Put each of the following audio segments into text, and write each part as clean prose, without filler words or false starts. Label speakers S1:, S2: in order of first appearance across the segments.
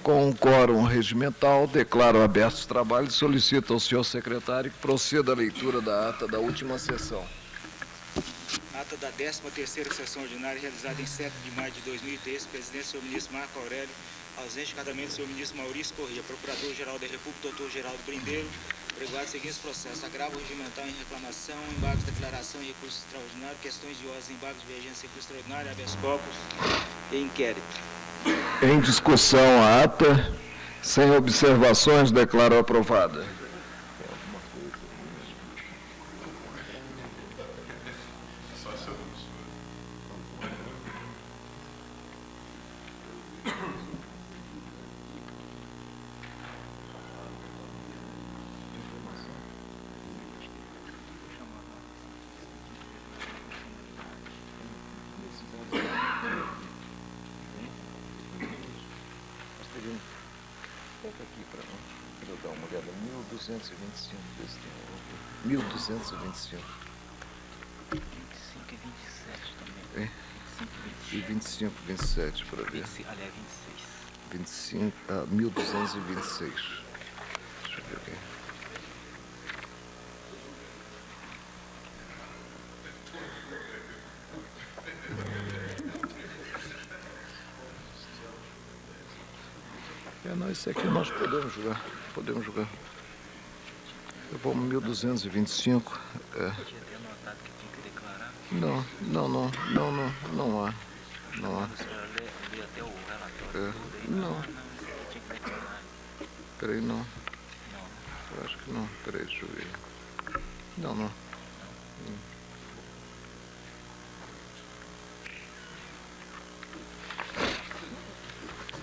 S1: Com o quórum regimental, declaro abertos os trabalhos e solicito ao senhor secretário que proceda à leitura da ata da última sessão.
S2: Ata da 13ª sessão ordinária realizada em 7 de maio de 2013, presidente, senhor ministro Marco Aurélio, ausente cadamente, senhor ministro Maurício Corrêa, procurador-geral da República, doutor Geraldo Brindeiro, pregoado seguintes processos: agravo regimental em reclamação, embargos, declaração e recurso extraordinário, questões de ordem, embargos, divergência, recurso extraordinário, habeas corpus e inquérito.
S1: Em discussão a ata, sem observações, declaro aprovada. Aqui para eu dar uma olhada, 1225, 1225.
S2: 25 e 27 também.
S1: É? 25 e 27, para ver.
S2: Aliás, 26.
S1: 25, 1226. Deixa eu ver aqui. Não, esse aqui nós podemos jogar. Podemos jogar. Eu vou 1225.
S2: Podia ter notado que tinha que declarar.
S1: Não há. Não há.
S2: O senhor lê até o relatório.
S1: É. Não.
S2: Tinha que declarar.
S1: Peraí, não.
S2: Não.
S1: Eu acho que não. Peraí, deixa eu ver. Não.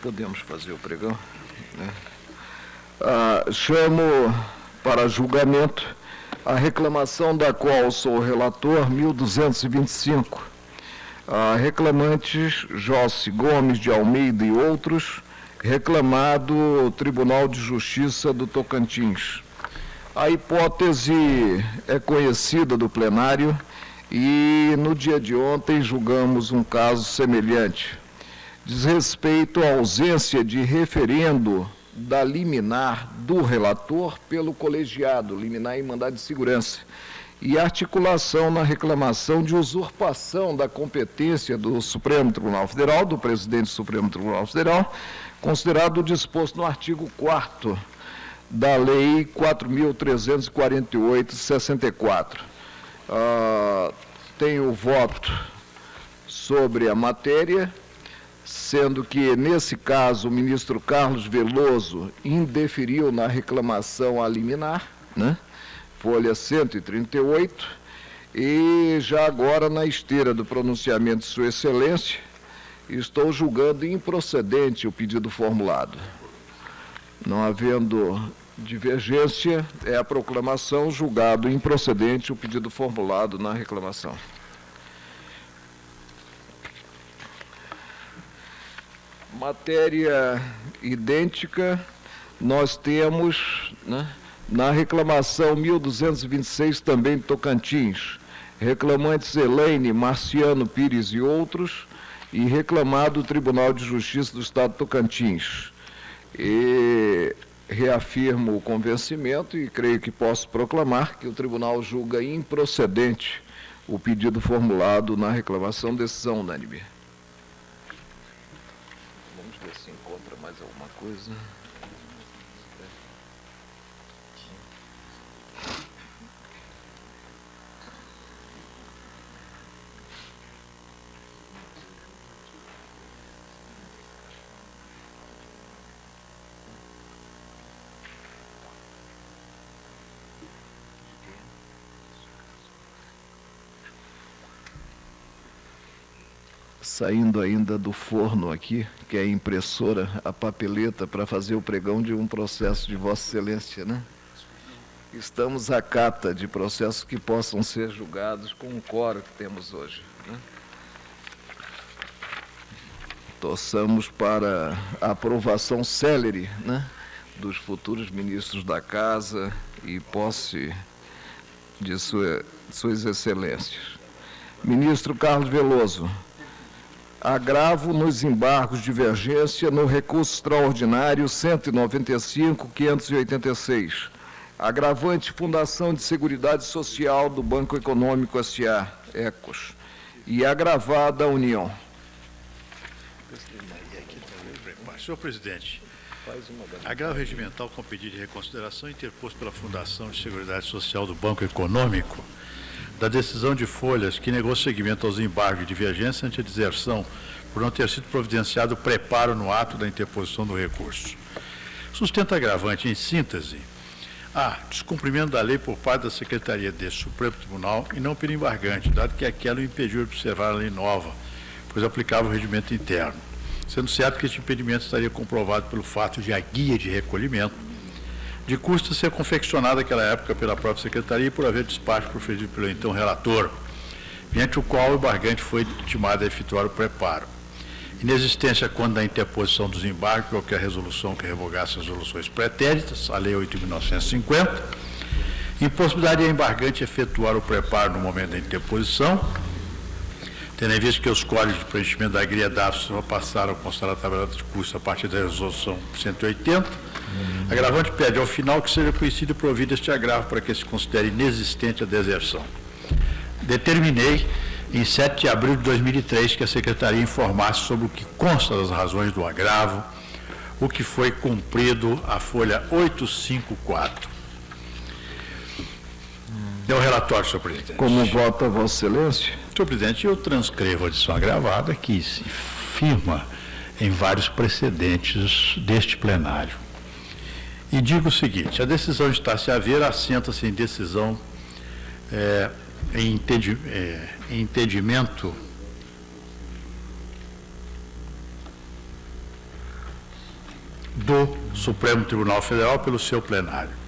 S1: Podemos fazer o pregão, né? Chamo para julgamento a reclamação da qual sou relator, 1225. Reclamantes Jossi Gomes de Almeida e outros, reclamado Tribunal de Justiça do Tocantins. A hipótese é conhecida do plenário e no dia de ontem julgamos um caso semelhante. Diz respeito à ausência de referendo da liminar do relator pelo colegiado, liminar em mandado de segurança, e articulação na reclamação de usurpação da competência do Supremo Tribunal Federal, do presidente do Supremo Tribunal Federal, considerado o disposto no artigo 4º da Lei 4.348/64. Tenho voto sobre a matéria, sendo que, nesse caso, o ministro Carlos Veloso indeferiu na reclamação a liminar, né? Folha 138, e já agora, na esteira do pronunciamento de Sua Excelência, estou julgando improcedente o pedido formulado. Não havendo divergência, é a proclamação julgado improcedente o pedido formulado na reclamação. Matéria idêntica, nós temos, né, na reclamação 1226, também de Tocantins, reclamantes Elaine, Marciano Pires e outros, e reclamado o Tribunal de Justiça do Estado de Tocantins. E reafirmo o convencimento e creio que posso proclamar que o tribunal julga improcedente o pedido formulado na reclamação, decisão unânime. Vamos ver se encontra mais alguma coisa. Saindo ainda do forno aqui, que é a impressora, a papeleta para fazer o pregão de um processo de Vossa Excelência, né? Estamos à cata de processos que possam ser julgados com o quórum que temos hoje, né? Torçamos para a aprovação célere, né, dos futuros ministros da Casa e posse de Suas Excelências. Ministro Carlos Veloso, agravo nos embargos de divergência no recurso extraordinário 195.586. Agravante Fundação de Seguridade Social do Banco Econômico S.A., ECOS. E agravada União.
S3: Senhor presidente, agravo regimental com pedido de reconsideração interposto pela Fundação de Seguridade Social do Banco Econômico da decisão de Folhas que negou seguimento aos embargos de divergência ante a deserção por não ter sido providenciado preparo no ato da interposição do recurso. Sustenta agravante, em síntese, a. Descumprimento da lei por parte da Secretaria deste Supremo Tribunal e não pelo embargante, dado que aquela o impediu de observar a lei nova, pois aplicava o regimento interno, sendo certo que este impedimento estaria comprovado pelo fato de a guia de recolhimento de custo ser confeccionada naquela época pela própria Secretaria e por haver despacho proferido pelo então relator, mediante o qual o embargante foi intimado a efetuar o preparo. Inexistência quando da interposição dos embargos, qualquer resolução que revogasse as resoluções pretéritas, a Lei 8.950, impossibilidade de embargante efetuar o preparo no momento da interposição, tendo em vista que os códigos de preenchimento da guia dados só passaram a constar a tabela de custo a partir da resolução 180, agravante pede ao final que seja conhecido e provido este agravo para que se considere inexistente a deserção. Determinei, em 7 de abril de 2003, que a Secretaria informasse sobre o que consta das razões do agravo, o que foi cumprido a folha 854. É o relatório, senhor presidente.
S1: Como vota Vossa Excelência?
S3: Senhor presidente, eu transcrevo a adição agravada que se firma em vários precedentes deste plenário. E digo o seguinte: a decisão de estar-se a ver assenta-se em decisão em entendimento do Supremo Tribunal Federal pelo seu plenário.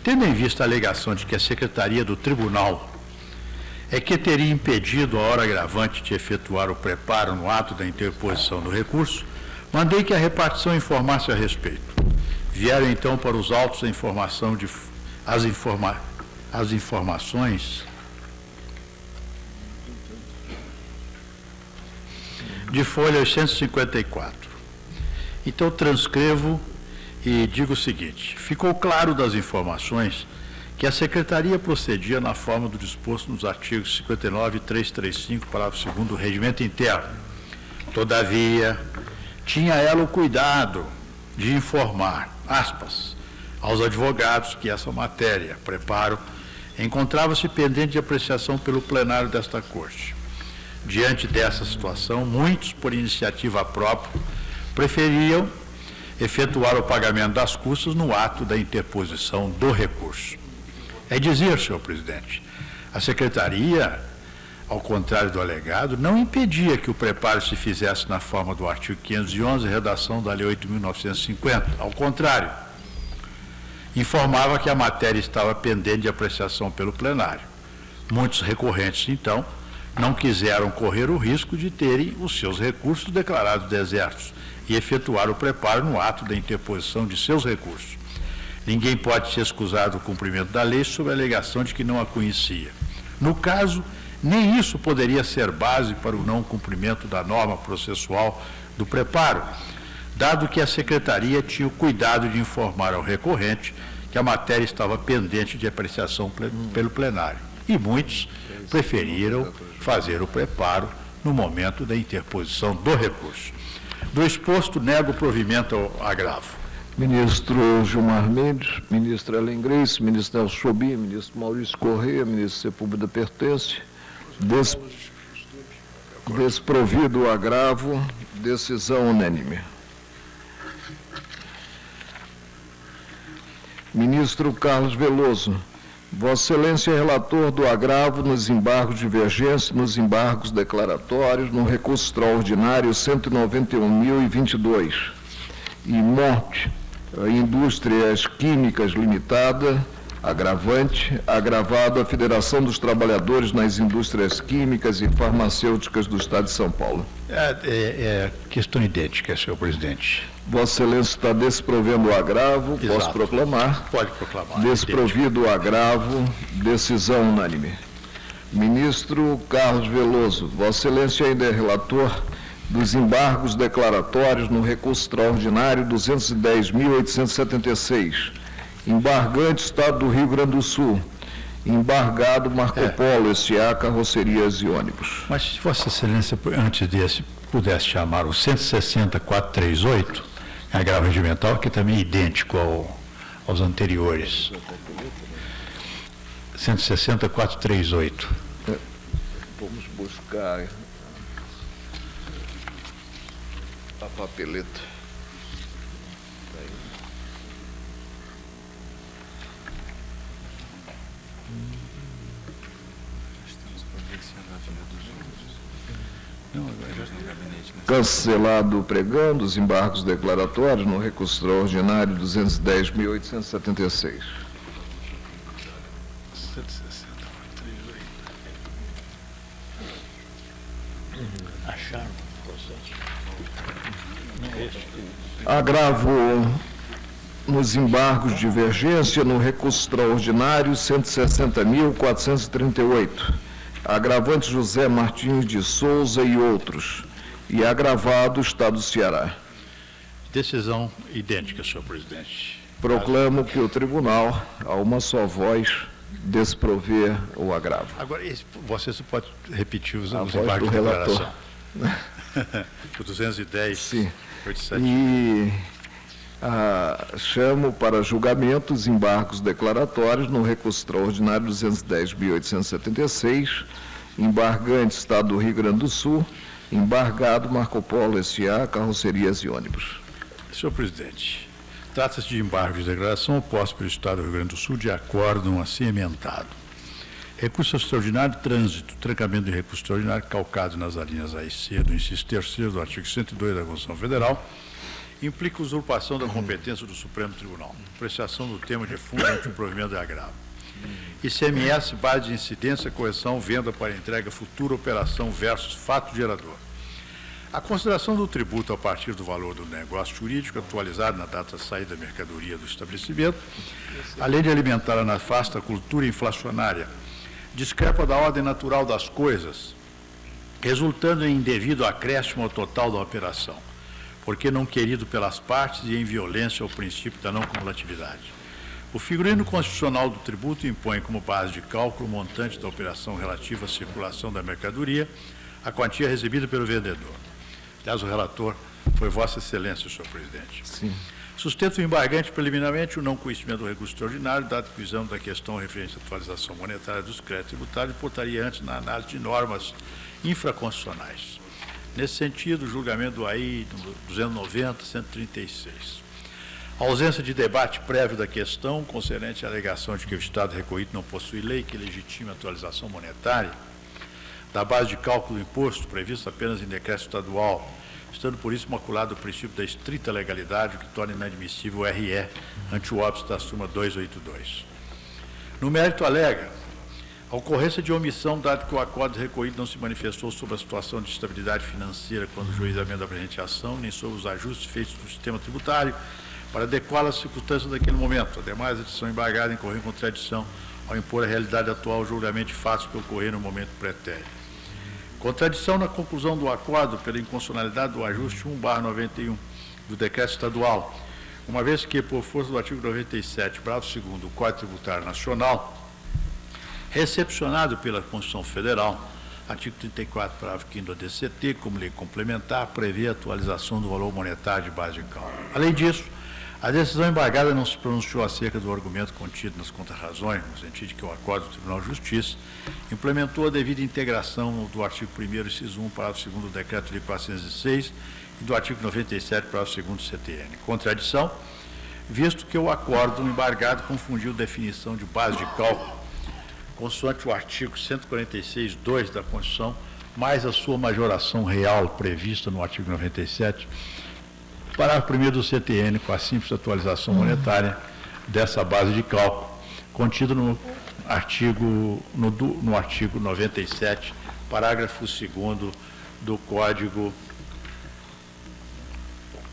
S3: Tendo em vista a alegação de que a Secretaria do Tribunal é que teria impedido a hora agravante de efetuar o preparo no ato da interposição do recurso, mandei que a repartição informasse a respeito. Vieram então para os autos a informação de as informações de folha 854. Então transcrevo e digo o seguinte: ficou claro das informações que a Secretaria procedia na forma do disposto nos artigos 59 e 335, parágrafo 2º do Regimento Interno. Todavia, tinha ela o cuidado de informar, aspas, aos advogados que essa matéria, preparo, encontrava-se pendente de apreciação pelo plenário desta Corte. Diante dessa situação, muitos, por iniciativa própria, preferiam efetuar o pagamento das custas no ato da interposição do recurso. É dizer, senhor presidente, a Secretaria, ao contrário do alegado, não impedia que o preparo se fizesse na forma do artigo 511, redação da Lei 8.950. Ao contrário, informava que a matéria estava pendente de apreciação pelo plenário. Muitos recorrentes, então, não quiseram correr o risco de terem os seus recursos declarados desertos e efetuar o preparo no ato da interposição de seus recursos. Ninguém pode se excusar do cumprimento da lei sob a alegação de que não a conhecia. No caso, nem isso poderia ser base para o não cumprimento da norma processual do preparo, dado que a Secretaria tinha o cuidado de informar ao recorrente que a matéria estava pendente de apreciação pelo plenário. E muitos preferiram fazer o preparo no momento da interposição do recurso. Do exposto, nego o provimento ao agravo.
S1: Ministro Gilmar Mendes, ministro Ellen Grace, ministro Nelson Jobim, ministro Maurício Corrêa, ministro Sepúlveda Pertence, desprovido o agravo, decisão unânime. Ministro Carlos Veloso, Vossa Excelência é relator do agravo nos embargos de divergência, nos embargos declaratórios, no recurso extraordinário 191.022. E Monte, Indústrias Químicas Limitada, agravante, agravado a Federação dos Trabalhadores nas Indústrias Químicas e Farmacêuticas do Estado de São Paulo.
S3: É questão idêntica, senhor presidente.
S1: Vossa Excelência está desprovendo o agravo,
S3: Exato.
S1: Posso proclamar?
S3: Pode proclamar.
S1: Desprovido o agravo, decisão unânime. Ministro Carlos Veloso, Vossa Excelência ainda é relator dos embargos declaratórios no recurso extraordinário 210.876, embargante Estado do Rio Grande do Sul, embargado Marco Polo S.A. Carrocerias e Ônibus.
S3: Mas se Vossa Excelência, antes desse, pudesse chamar o 160.438, agravo regimental, que também é idêntico aos anteriores. 160.438.
S1: Vamos buscar a papeleta. Cancelado o pregão dos embargos declaratórios no recurso extraordinário 210.876.
S3: Acharam?
S1: Agravo nos embargos de divergência no recurso extraordinário 160.438. Agravante José Martins de Souza e outros. E agravado Estado do Ceará.
S3: Decisão idêntica, senhor presidente.
S1: Proclamo que o tribunal, a uma só voz, desprover o agravo.
S3: Agora, você pode repetir os
S1: voz
S3: embargos
S1: do
S3: de
S1: relator.
S3: declaração. O 210,
S1: Sim.
S3: 87.
S1: E chamo para julgamento os embargos declaratórios no recurso extraordinário 210.876, embargante Estado do Rio Grande do Sul, embargado Marco Polo S.A. Carrocerias e Ônibus.
S3: Senhor presidente, trata-se de embargos de declaração opostos pelo Estado do Rio Grande do Sul de acórdão assim emendado. Recurso extraordinário de trânsito, trancamento de recurso extraordinário calcado nas alíneas A e C do inciso 3º do artigo 102 da Constituição Federal, implica usurpação da competência do Supremo Tribunal, apreciação do tema de fundo ante o provimento de agravo. ICMS, base de incidência, correção, venda para entrega futura, operação versus fato gerador. A consideração do tributo a partir do valor do negócio jurídico atualizado na data da saída da mercadoria do estabelecimento, além de alimentar a nefasta cultura inflacionária, discrepa da ordem natural das coisas, resultando em indevido acréscimo ao total da operação, porque não querido pelas partes e em violência ao princípio da não cumulatividade. O figurino constitucional do tributo impõe como base de cálculo o montante da operação relativa à circulação da mercadoria, a quantia recebida pelo vendedor. Aliás, o relator foi Vossa Excelência, senhor presidente.
S1: Sim.
S3: Sustenta o embargante preliminarmente o não conhecimento do recurso extraordinário, dado que o exame da questão referente à atualização monetária dos créditos tributários portaria antes na análise de normas infraconstitucionais. Nesse sentido, o julgamento do AI 290-136. A ausência de debate prévio da questão, concernente à alegação de que o Estado recorrido não possui lei que legitime a atualização monetária da base de cálculo do imposto, previsto apenas em decreto estadual, estando por isso maculado o princípio da estrita legalidade, o que torna inadmissível o RE ante o óbice da súmula 282. No mérito alega a ocorrência de omissão, dado que o acórdão recorrido não se manifestou sobre a situação de estabilidade financeira quando o juizamento da presente ação, nem sobre os ajustes feitos do sistema tributário, para adequá-lo às circunstâncias daquele momento. Ademais, a decisão embargada incorreu em contradição ao impor a realidade atual ao julgamento de fatos que ocorreram no momento pretérito. Contradição na conclusão do acordo pela inconstitucionalidade do ajuste 1/91 do decreto estadual, uma vez que, por força do artigo 97, parágrafo 2º do Código Tributário Nacional, recepcionado pela Constituição Federal, artigo 34, parágrafo 5º da DCT, como lei complementar, prevê a atualização do valor monetário de base de cálculo. Além disso, a decisão embargada não se pronunciou acerca do argumento contido nas contrarrazões, no sentido de que o acordo do Tribunal de Justiça implementou a devida integração do artigo 1º, inciso 1, parágrafo 2º do Decreto de 406 e do artigo 97, parágrafo 2º do CTN. Contradição, visto que o acordo embargado confundiu definição de base de cálculo, consoante o artigo 146.2 da Constituição, mais a sua majoração real prevista no artigo 97, parágrafo 1º do CTN, com a simples atualização monetária dessa base de cálculo, contido no artigo 97, parágrafo 2º do Código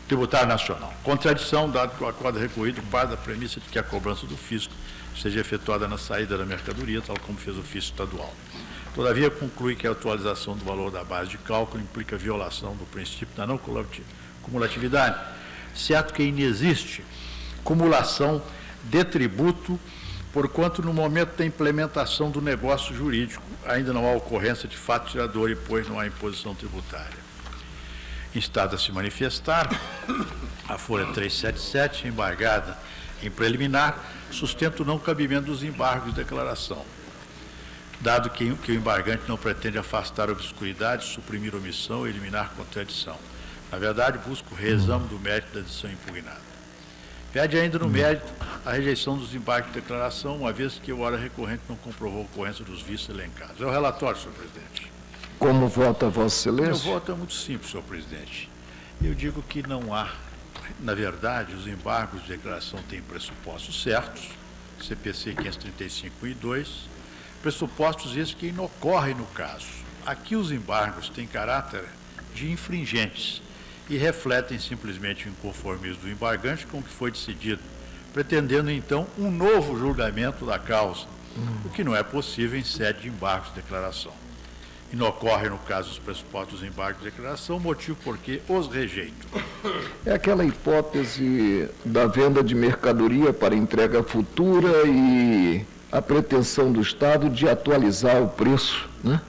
S3: Tributário Nacional. Contradição, dado que o acordo recorrido parte da premissa de que a cobrança do fisco seja efetuada na saída da mercadoria, tal como fez o fisco estadual. Todavia, conclui que a atualização do valor da base de cálculo implica violação do princípio da não cumulatividade, certo que inexiste cumulação de tributo, porquanto no momento da implementação do negócio jurídico ainda não há ocorrência de fato tirador e, pois, não há imposição tributária. Instado a se manifestar, a folha 377, embargada em preliminar, sustenta o não cabimento dos embargos de declaração, dado que o embargante não pretende afastar obscuridade, suprimir omissão ou eliminar contradição. Na verdade, busca o reexame do mérito da decisão impugnada. Pede ainda no mérito a rejeição dos embargos de declaração, uma vez que o hora recorrente não comprovou a ocorrência dos vícios elencados. É o relatório, senhor presidente.
S1: Como vota Vossa
S3: Meu
S1: Excelência?
S3: voto é muito simples, senhor presidente. Eu digo que não há, na verdade, os embargos de declaração têm pressupostos certos, CPC 535 e 2, pressupostos esses que inocorrem no caso. Aqui os embargos têm caráter de infringentes e refletem simplesmente o inconformismo do embargante com o que foi decidido, pretendendo então um novo julgamento da causa, o que não é possível em sede de embargos de declaração. Inocorre, no caso dos pressupostos dos embargos de declaração, motivo por que os rejeito.
S1: É aquela hipótese da venda de mercadoria para entrega futura e a pretensão do Estado de atualizar o preço, né?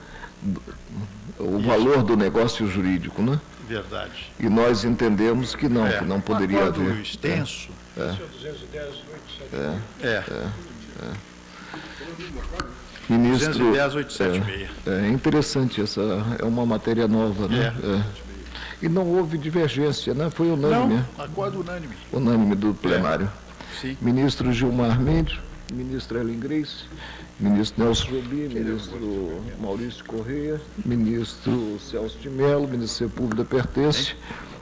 S1: O valor do negócio jurídico, né?
S3: Verdade.
S1: E nós entendemos que não poderia
S3: acordo
S1: haver.
S3: extenso.
S1: Ministro,
S3: 210.876.
S1: é interessante, essa é uma matéria nova, né? E não houve divergência, né? Foi unânime.
S3: Não, acordo unânime.
S1: Unânime do plenário.
S3: Sim.
S1: Ministro Gilmar Mendes, ministro Ellen Grace, ministro Nelson Jobim, ministro Maurício Correia, ministro Celso de Mello, Ministério Público da Pertence,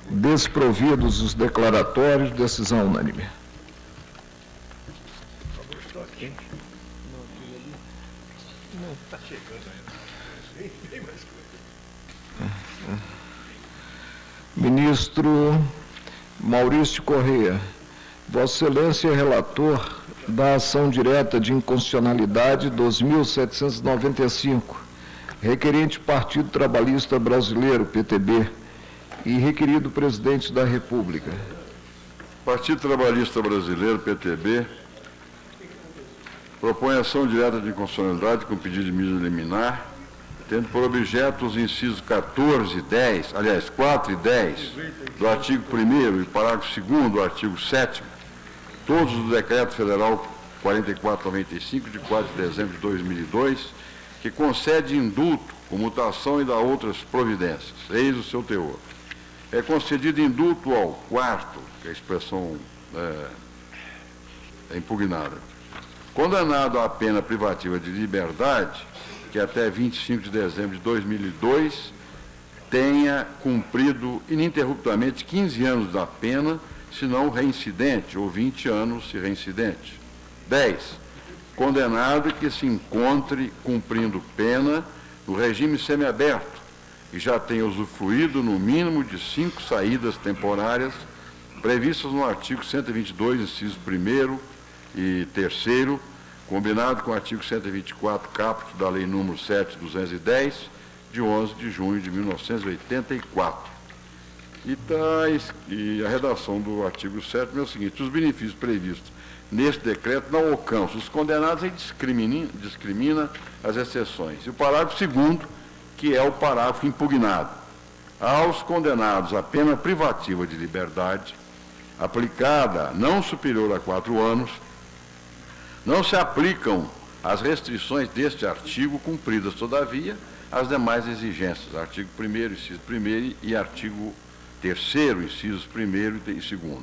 S1: desprovidos os declaratórios, decisão unânime. Ministro Maurício Correia, Vossa Excelência é relator da ação direta de inconstitucionalidade 2795, requerente Partido Trabalhista Brasileiro, PTB, e requerido Presidente da República.
S4: Partido Trabalhista Brasileiro, PTB, propõe ação direta de inconstitucionalidade com pedido de medida liminar, tendo por objeto os incisos 14 e 10, aliás, 4 e 10 do artigo 1º e parágrafo 2º do artigo 7º, todos do Decreto Federal 4495, de 4 de dezembro de 2002, que concede indulto, comutação e dá outras providências. Eis o seu teor. É concedido indulto ao quarto, que a expressão é impugnada, condenado à pena privativa de liberdade, que até 25 de dezembro de 2002 tenha cumprido ininterruptamente 15 anos da pena, se não reincidente, ou 20 anos se reincidente. 10. Condenado que se encontre cumprindo pena no regime semiaberto e já tenha usufruído no mínimo de 5 saídas temporárias previstas no artigo 122, inciso 1º e 3º, combinado com o artigo 124, caput da Lei nº 7.210, de 11 de junho de 1984. E a redação do artigo 7 é o seguinte: os benefícios previstos neste decreto não alcançam os condenados e discrimina as exceções. E o parágrafo 2º, que é o parágrafo impugnado: aos condenados a pena privativa de liberdade, aplicada não superior a 4 anos, não se aplicam as restrições deste artigo, cumpridas, todavia, as demais exigências, artigo 1º, inciso 1º e artigo 3º, incisos 1º e 2º.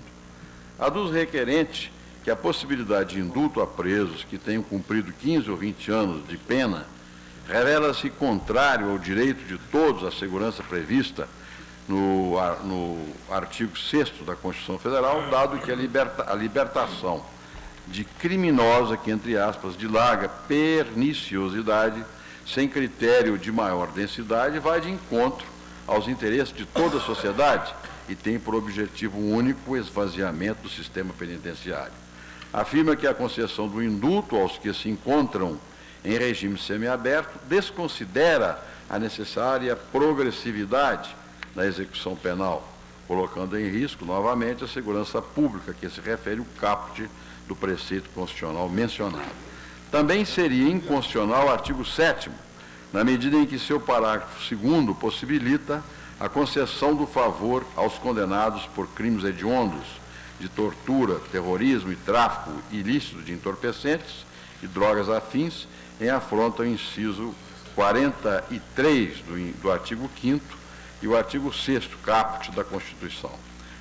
S4: Aduz requerente que a possibilidade de indulto a presos que tenham cumprido 15 ou 20 anos de pena revela-se contrário ao direito de todos à segurança prevista no artigo 6º da Constituição Federal, dado que a libertação de criminosa, que entre aspas, de larga perniciosidade, sem critério de maior densidade, vai de encontro aos interesses de toda a sociedade e tem por objetivo único o esvaziamento do sistema penitenciário. Afirma que a concessão do indulto aos que se encontram em regime semiaberto desconsidera a necessária progressividade na execução penal, colocando em risco, novamente, a segurança pública, que se refere ao caput do preceito constitucional mencionado. Também seria inconstitucional o artigo 7º, na medida em que seu parágrafo 2º possibilita a concessão do favor aos condenados por crimes hediondos de tortura, terrorismo e tráfico ilícito de entorpecentes e drogas afins, em afronta ao inciso 43 do artigo 5º e o artigo 6º, caput da Constituição.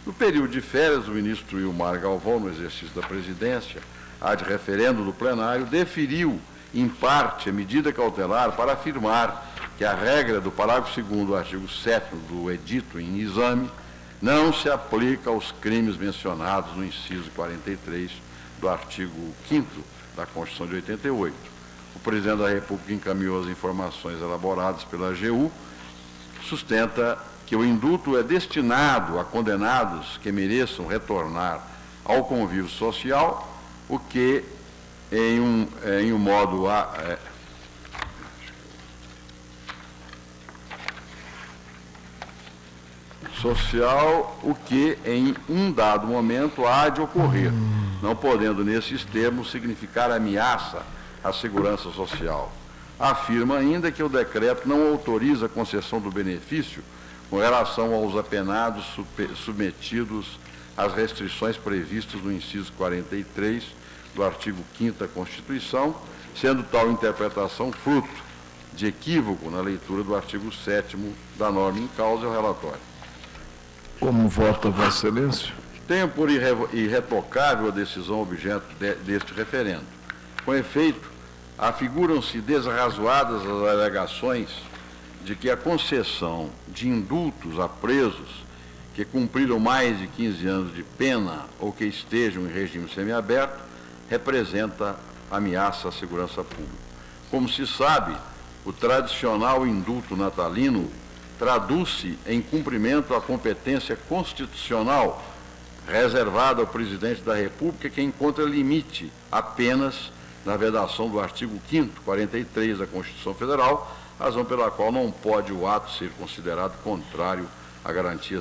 S4: No período de férias, o ministro Ilmar Galvão, no exercício da presidência, ad referendo do plenário, deferiu, em parte, a medida cautelar para afirmar que a regra do parágrafo 2º do artigo 7º do edito em exame não se aplica aos crimes mencionados no inciso 43 do artigo 5º da Constituição de 88. O presidente da República encaminhou as informações elaboradas pela AGU, sustenta que o indulto é destinado a condenados que mereçam retornar ao convívio social, o que, em um modo social, o que em um dado momento há de ocorrer, não podendo nesses termos significar ameaça à segurança social. Afirma ainda que o decreto não autoriza a concessão do benefício com relação aos apenados submetidos às restrições previstas no inciso 43 do artigo 5º da Constituição, sendo tal interpretação fruto de equívoco na leitura do artigo 7º da norma em causa e o relatório.
S1: Como vota Vossa Excelência?
S4: Tenho por irretocável a decisão objeto deste referendo. Com efeito, afiguram-se desrazoadas as alegações de que a concessão de indultos a presos que cumpriram mais de 15 anos de pena ou que estejam em regime semiaberto representa ameaça à segurança pública. Como se sabe, o tradicional indulto natalino traduz-se em cumprimento à competência constitucional reservada ao presidente da República, que encontra limite apenas na vedação do artigo 5º, 43 da Constituição Federal, razão pela qual não pode o ato ser considerado contrário à garantia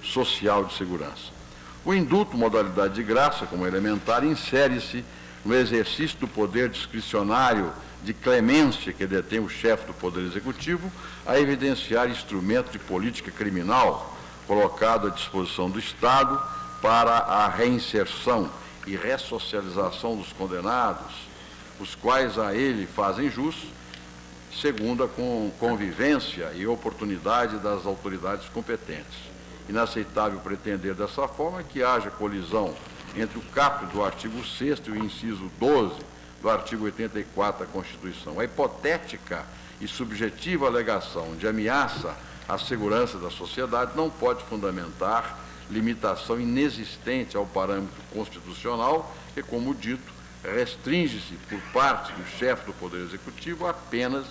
S4: social de segurança. O indulto, modalidade de graça, como elementar, insere-se no exercício do poder discricionário de clemência que detém o chefe do Poder Executivo, a evidenciar instrumento de política criminal colocado à disposição do Estado para a reinserção e ressocialização dos condenados, os quais a ele fazem jus, segundo a convivência e oportunidade das autoridades competentes. Inaceitável pretender dessa forma que haja colisão entre o caput do artigo 6º e o inciso 12 do artigo 84 da Constituição. A hipotética e subjetiva alegação de ameaça à segurança da sociedade não pode fundamentar limitação inexistente ao parâmetro constitucional que, como dito, restringe-se por parte do chefe do Poder Executivo apenas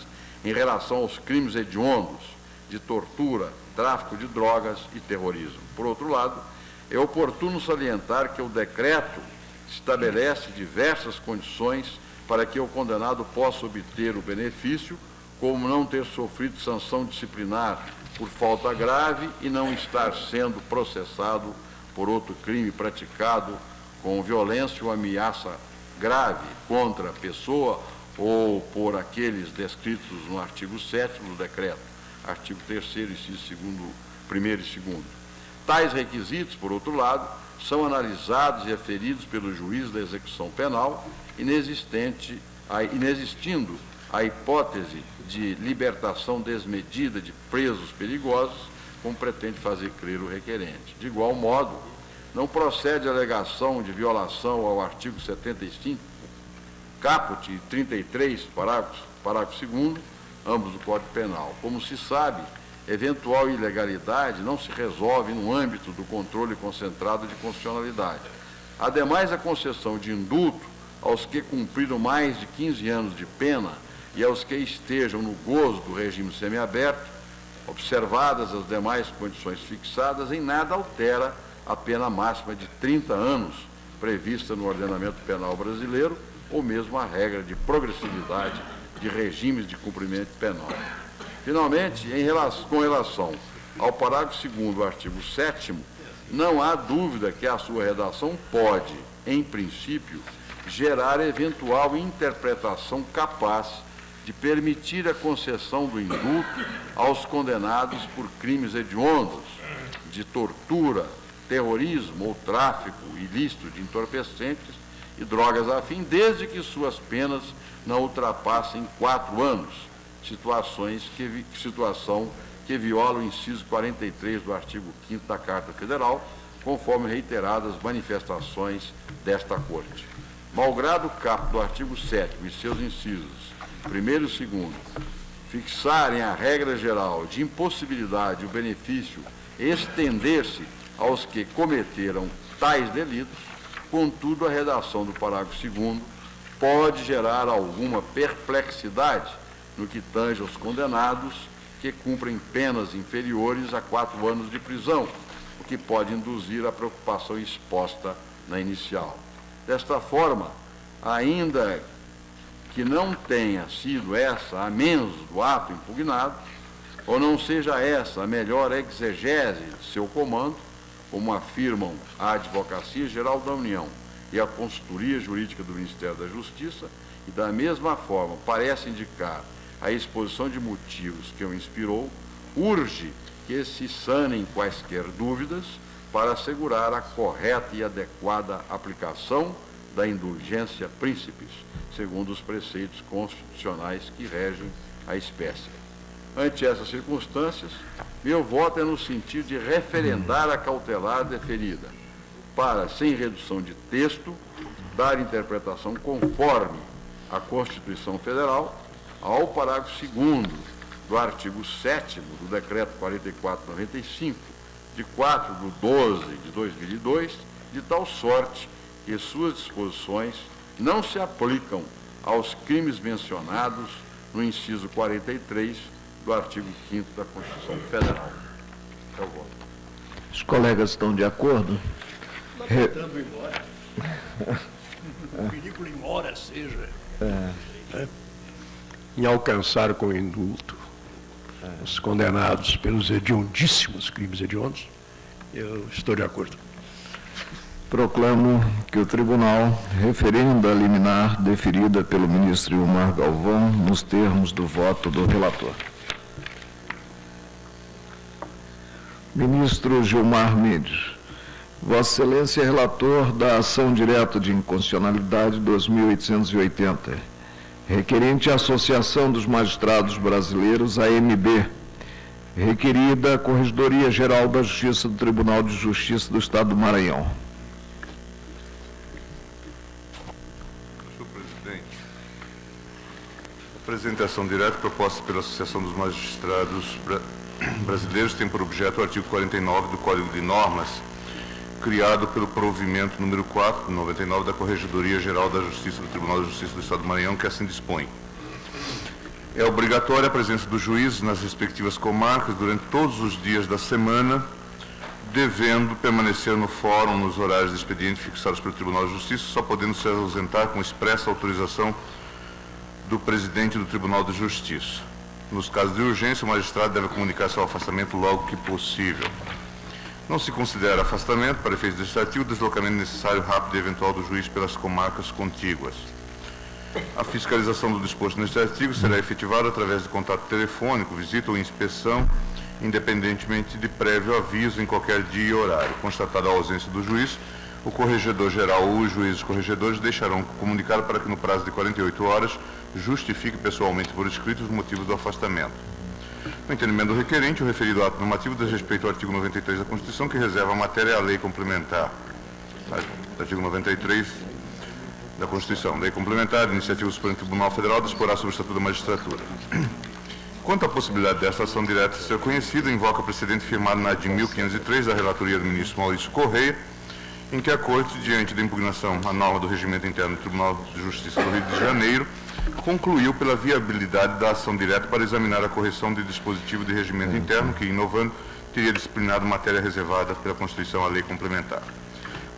S4: em relação aos crimes hediondos de tortura, tráfico de drogas e terrorismo. Por outro lado, é oportuno salientar que o decreto estabelece diversas condições para que o condenado possa obter o benefício, como não ter sofrido sanção disciplinar por falta grave e não estar sendo processado por outro crime praticado com violência ou ameaça grave contra a pessoa ou por aqueles descritos no artigo 7º do decreto, artigo 3º, inciso 1º e 2º. Tais requisitos, por outro lado, são analisados e aferidos pelo juiz da execução penal, inexistindo a hipótese de libertação desmedida de presos perigosos, como pretende fazer crer o requerente. De igual modo, não procede a alegação de violação ao artigo 75, caput e 33, parágrafo 2º, ambos do Código Penal. Como se sabe, eventual ilegalidade não se resolve no âmbito do controle concentrado de constitucionalidade. Ademais, a concessão de indulto aos que cumpriram mais de 15 anos de pena e aos que estejam no gozo do regime semiaberto, observadas as demais condições fixadas, em nada altera a pena máxima de 30 anos prevista no ordenamento penal brasileiro, ou mesmo a regra de progressividade de regimes de cumprimento penal. Finalmente, com relação ao parágrafo 2º do artigo 7º, não há dúvida que a sua redação pode, em princípio, gerar eventual interpretação capaz de permitir a concessão do indulto aos condenados por crimes hediondos, de tortura, terrorismo ou tráfico ilícito de entorpecentes e drogas afim, desde que suas penas não ultrapassem 4 anos, situação que viola o inciso 43 do artigo 5º da Carta Federal, conforme reiteradas manifestações desta Corte. Malgrado o caput do artigo 7º e seus incisos 1º e 2º fixarem a regra geral de impossibilidade o benefício estender-se aos que cometeram tais delitos, contudo, a redação do parágrafo 2º pode gerar alguma perplexidade no que tange aos condenados que cumprem penas inferiores a 4 anos de prisão, o que pode induzir a preocupação exposta na inicial. Desta forma, ainda que não tenha sido essa a menos do ato impugnado, ou não seja essa a melhor exegese de seu comando, como afirmam a Advocacia Geral da União e a Consultoria Jurídica do Ministério da Justiça, e da mesma forma parece indicar a exposição de motivos que o inspirou, urge que se sanem quaisquer dúvidas para assegurar a correta e adequada aplicação da indulgência príncipes, segundo os preceitos constitucionais que regem a espécie. Ante essas circunstâncias, meu voto é no sentido de referendar a cautelar deferida, para, sem redução de texto, dar interpretação conforme a Constituição Federal ao parágrafo 2º do artigo 7º do Decreto 44/95, de 4/12 de 2002, de tal sorte que suas disposições não se aplicam aos crimes mencionados no inciso 43 do artigo 5º da Constituição Federal. É o voto.
S1: Os colegas estão de acordo?
S5: Mandando embora. O película embora seja. Em alcançar com indulto os condenados pelos hediondíssimos crimes hediondos, eu estou de acordo.
S1: Proclamo que o Tribunal referenda a liminar deferida pelo ministro Ilmar Galvão nos termos do voto do relator. Ministro Gilmar Mendes, Vossa Excelência é relator da ação direta de inconstitucionalidade 2880, requerente à Associação dos Magistrados Brasileiros, AMB, requerida à Corregedoria Geral da Justiça do Tribunal de Justiça do Estado do Maranhão.
S6: Senhor presidente, a apresentação direta proposta pela Associação dos Magistrados Brasileiros tem por objeto o artigo 49 do Código de Normas, criado pelo provimento número 4, 99, da Corregedoria Geral da Justiça do Tribunal de Justiça do Estado do Maranhão, que assim dispõe. É obrigatória a presença dos juízes nas respectivas comarcas durante todos os dias da semana, devendo permanecer no fórum nos horários de expediente fixados pelo Tribunal de Justiça, só podendo se ausentar com expressa autorização do presidente do Tribunal de Justiça. Nos casos de urgência, o magistrado deve comunicar seu afastamento logo que possível. Não se considera afastamento, para efeitos deste artigo, o deslocamento necessário, rápido e eventual do juiz pelas comarcas contíguas. A fiscalização do disposto neste artigo será efetivada através de contato telefônico, visita ou inspeção, independentemente de prévio aviso em qualquer dia e horário. Constatada a ausência do juiz, o corregedor-geral ou os juízes corregedores deixarão comunicado para que, no prazo de 48 horas, justifique pessoalmente por escrito os motivos do afastamento. No entendimento do requerente, o referido ato normativo diz respeito ao artigo 93 da Constituição, que reserva a matéria à lei complementar. Artigo 93 da Constituição. Lei complementar, de iniciativa do Supremo Tribunal Federal, disporá sobre o Estatuto da Magistratura. Quanto à possibilidade desta ação direta ser conhecida, invoca o precedente firmado na AD 1503 da relatoria do ministro Maurício Correia, em que a Corte, diante da impugnação à norma do regimento interno do Tribunal de Justiça do Rio de Janeiro, concluiu pela viabilidade da ação direta para examinar a correção de dispositivo de regimento interno que, inovando, teria disciplinado matéria reservada pela Constituição à lei complementar.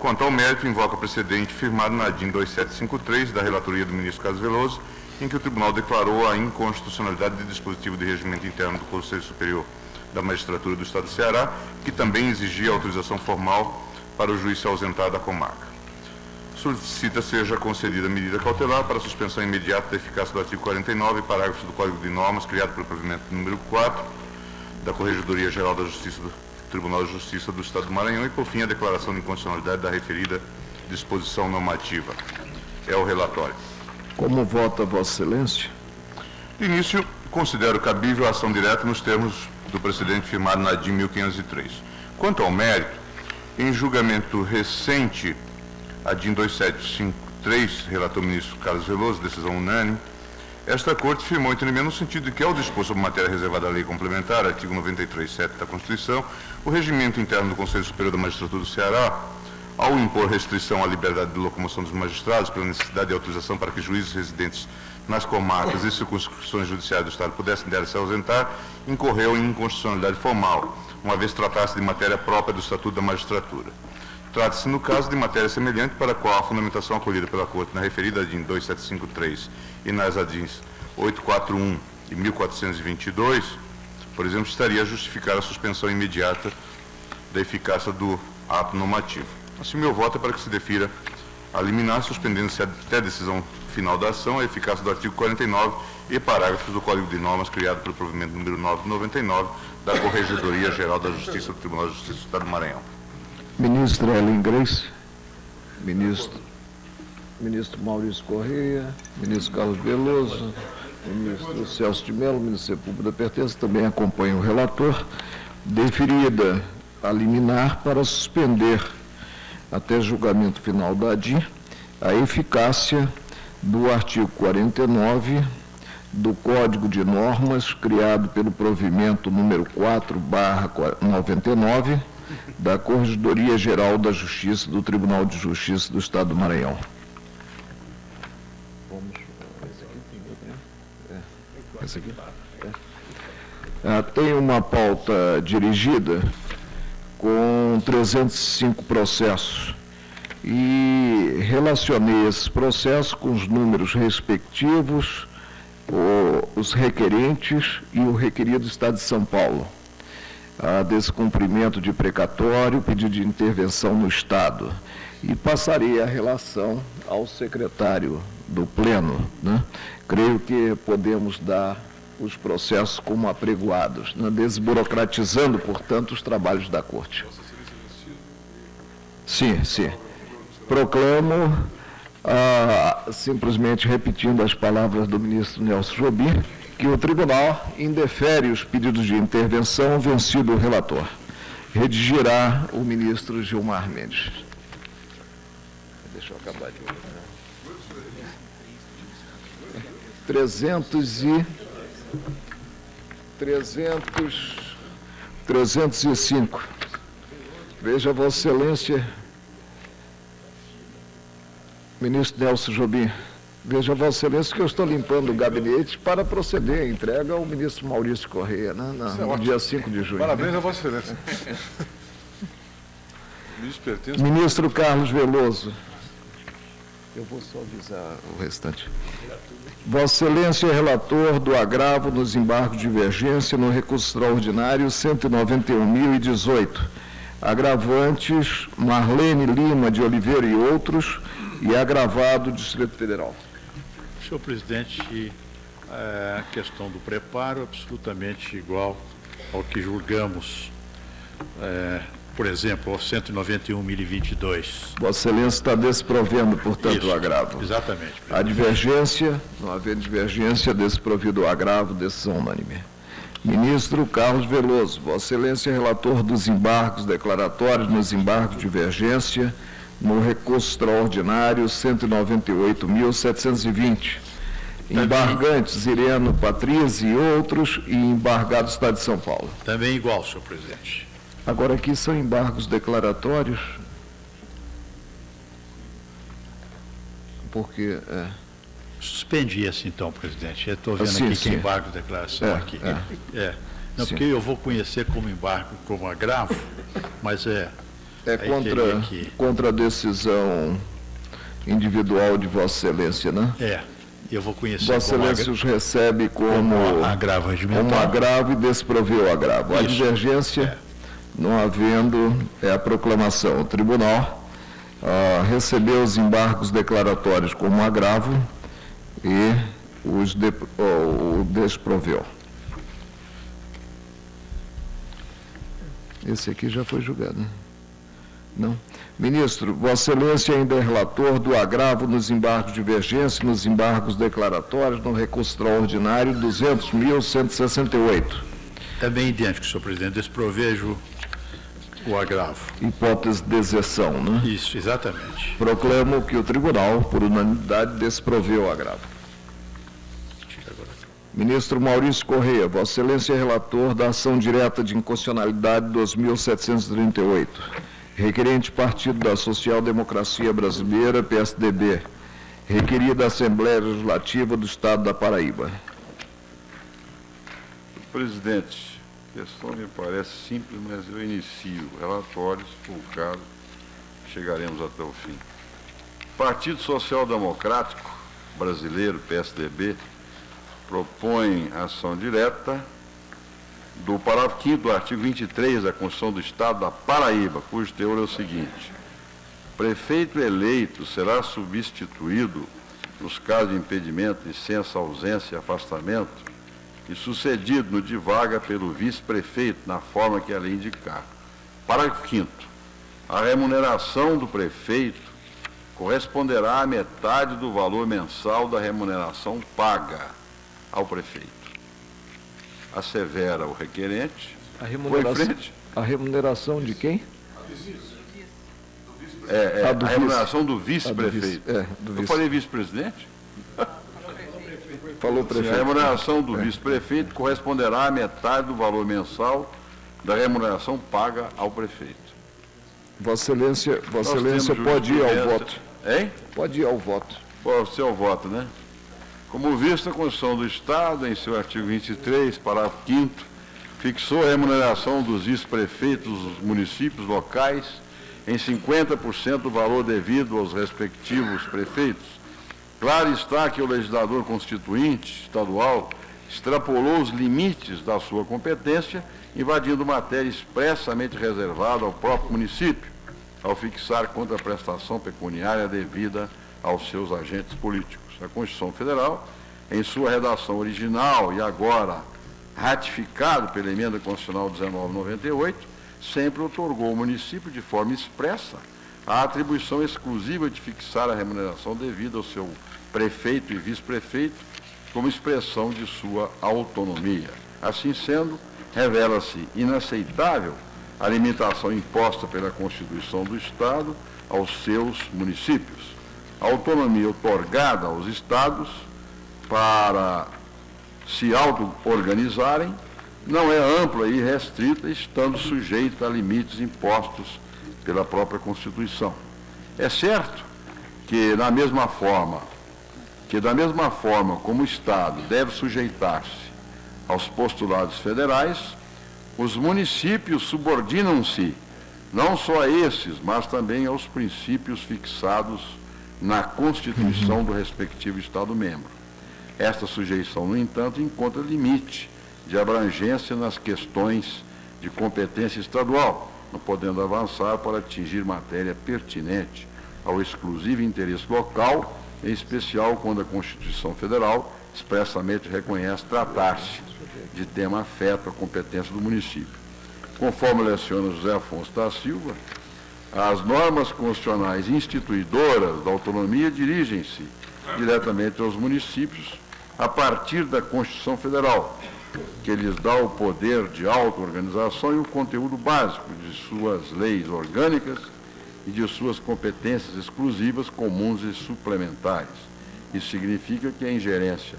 S6: Quanto ao mérito, invoca precedente firmado na ADIM 2753, da relatoria do ministro Carlos Veloso, em que o tribunal declarou a inconstitucionalidade do dispositivo de regimento interno do Conselho Superior da Magistratura do Estado do Ceará, que também exigia autorização formal para o juiz se ausentar da comarca. Solicita seja concedida medida cautelar para a suspensão imediata da eficácia do artigo 49, parágrafo do Código de Normas, criado pelo provimento número 4 da Corregedoria Geral da Justiça do Tribunal de Justiça do Estado do Maranhão e, por fim, a declaração de inconstitucionalidade da referida disposição normativa. É o relatório.
S1: Como vota Vossa Excelência?
S6: De início, considero cabível a ação direta nos termos do precedente firmado na ADIM 1503. Quanto ao mérito, em julgamento recente, ADIM 2753, relator ministro Carlos Veloso, decisão unânime, esta Corte firmou entendimento no sentido de que, ao dispor sobre matéria reservada à lei complementar, artigo 93.7 da Constituição, o regimento interno do Conselho Superior da Magistratura do Ceará, ao impor restrição à liberdade de locomoção dos magistrados pela necessidade de autorização para que juízes residentes nas comarcas e circunscrições judiciais do Estado pudessem se ausentar, incorreu em inconstitucionalidade formal, uma vez tratasse de matéria própria do Estatuto da Magistratura. Trata-se, no caso, de matéria semelhante para a qual a fundamentação acolhida pela Corte na referida ADIM 2753 e nas ADIMs 841 e 1422, por exemplo, estaria a justificar a suspensão imediata da eficácia do ato normativo. Assim, meu voto é para que se defira a liminar, suspendendo-se até a decisão final da ação a eficácia do artigo 49 e parágrafos do Código de Normas criado pelo provimento número 9 de 99 da Corregedoria Geral da Justiça do Tribunal de Justiça do Estado do Maranhão.
S1: Ministra Ellen Grace, ministro Maurício Correia, ministro Carlos Veloso, ministro Celso de Mello, ministro da República da Pertença, também acompanha o relator, deferida a liminar para suspender até julgamento final da ADIM a eficácia do artigo 49 do Código de Normas criado pelo provimento número 4/99 da Corregedoria Geral da Justiça do Tribunal de Justiça do Estado do Maranhão. Esse aqui? Tem uma pauta dirigida com 305 processos e relacionei esses processos com os números respectivos, os requerentes e o requerido Estado de São Paulo. Descumprimento de precatório, pedido de intervenção no Estado. E passarei a relação ao secretário do Pleno, né? Creio que podemos dar os processos como apregoados, né? Desburocratizando, portanto, os trabalhos da Corte. Sim, sim. Proclamo, simplesmente repetindo as palavras do ministro Nelson Jobim, que o tribunal indefere os pedidos de intervenção, vencido o relator. Redigirá o ministro Gilmar Mendes. Deixa eu acabar de ver. 305. Veja, Vossa Excelência, ministro Nelson Jobim, veja, Vossa Excelência, que eu estou limpando o gabinete para proceder à entrega ao ministro Maurício Correia, né, no dia 5 de junho.
S7: Parabéns a Vossa Excelência.
S1: Ministro Carlos Veloso. Eu vou só avisar o restante. Vossa Excelência é relator do agravo nos embargos de divergência no recurso extraordinário 191.018. Agravantes Marlene Lima de Oliveira e outros, e agravado Distrito Federal.
S3: Senhor presidente, a questão do preparo é absolutamente igual ao que julgamos, por exemplo, ao 191.022.
S1: Vossa Excelência está desprovendo, portanto, o agravo.
S3: Exatamente. Presidente.
S1: A divergência, não haver divergência, desprovido o agravo, decisão unânime. Ministro Carlos Veloso, Vossa Excelência é relator dos embargos declaratórios nos embargos de divergência no recurso extraordinário 198.720. Embargantes Ireno Patrícia e outros, e embargado Estado de São Paulo.
S3: Também igual, senhor presidente.
S1: Agora, aqui são embargos declaratórios, porque...
S3: Suspendi esse, então, presidente. Estou vendo
S1: sim,
S3: aqui
S1: sim.
S3: que é embargo de declaração aqui. Não,
S1: Sim.
S3: porque eu vou conhecer como embargo, como agravo, mas
S1: É
S3: teria que-
S1: contra a decisão individual de Vossa Excelência, né?
S3: Eu vou conhecer
S1: Vossa
S3: como
S1: Excelência os recebe como
S3: agravo regimental.
S1: como agravo e desproveu o agravo. A
S3: Isso.
S1: divergência, não havendo, é a proclamação. O tribunal recebeu os embargos declaratórios como agravo e o desproveu. Esse aqui já foi julgado, né? Não. Ministro, Vossa Excelência ainda é relator do agravo nos embargos de divergência, nos embargos declaratórios, no recurso extraordinário 200.168.
S3: É bem idêntico, senhor presidente. Desprovejo o agravo.
S1: Hipótese de deserção, né?
S3: Isso, exatamente.
S1: Proclamo que o tribunal, por unanimidade, desproveu o agravo. Ministro Maurício Correia, Vossa Excelência é relator da ação direta de inconstitucionalidade 2738. Requerente Partido da Social Democracia Brasileira, PSDB. Requerida Assembleia Legislativa do Estado da Paraíba.
S4: Presidente, a questão me parece simples, mas eu inicio relatórios, se for o caso, chegaremos até o fim. Partido Social Democrático Brasileiro, PSDB, propõe ação direta do parágrafo 5º do artigo 23 da Constituição do Estado da Paraíba, cujo teor é o seguinte: prefeito eleito será substituído nos casos de impedimento, licença, ausência e afastamento e sucedido no de vaga pelo vice-prefeito na forma que a lei indicar. Parágrafo 5º. A remuneração do prefeito corresponderá à metade do valor mensal da remuneração paga ao prefeito. Assevera o requerente.
S1: A remuneração de quem?
S4: A remuneração do vice-prefeito. Eu falei vice-presidente?
S1: Falou
S4: Sim,
S1: prefeito.
S4: a remuneração do vice-prefeito corresponderá à metade do valor mensal da remuneração paga ao prefeito.
S1: Vossa Excelência
S4: temos
S1: pode ir ao
S4: jurisprudência.
S1: voto.
S4: Hein?
S1: Pode ir ao voto.
S4: Pode ser o voto, né? Como visto, a Constituição do Estado, em seu artigo 23, parágrafo 5º, fixou a remuneração dos vice-prefeitos dos municípios locais em 50% do valor devido aos respectivos prefeitos. Claro está que o legislador constituinte estadual extrapolou os limites da sua competência, invadindo matéria expressamente reservada ao próprio município, ao fixar contraprestação pecuniária devida aos seus agentes políticos. A Constituição Federal, em sua redação original e agora ratificado pela Emenda Constitucional 1998, sempre otorgou ao município de forma expressa a atribuição exclusiva de fixar a remuneração devida ao seu prefeito e vice-prefeito como expressão de sua autonomia. Assim sendo, revela-se inaceitável a limitação imposta pela Constituição do Estado aos seus municípios. A autonomia outorgada aos estados para se auto-organizarem não é ampla e restrita, estando sujeita a limites impostos pela própria Constituição. É certo que, da mesma forma como o Estado deve sujeitar-se aos postulados federais, os municípios subordinam-se não só a esses, mas também aos princípios fixados na Constituição do respectivo Estado-membro. Esta sujeição, no entanto, encontra limite de abrangência nas questões de competência estadual, não podendo avançar para atingir matéria pertinente ao exclusivo interesse local, em especial quando a Constituição Federal expressamente reconhece tratar-se de tema afeto à competência do município. Conforme leciona José Afonso da Silva, as normas constitucionais instituidoras da autonomia dirigem-se diretamente aos municípios a partir da Constituição Federal, que lhes dá o poder de auto-organização e o conteúdo básico de suas leis orgânicas e de suas competências exclusivas, comuns e suplementares. Isso significa que a ingerência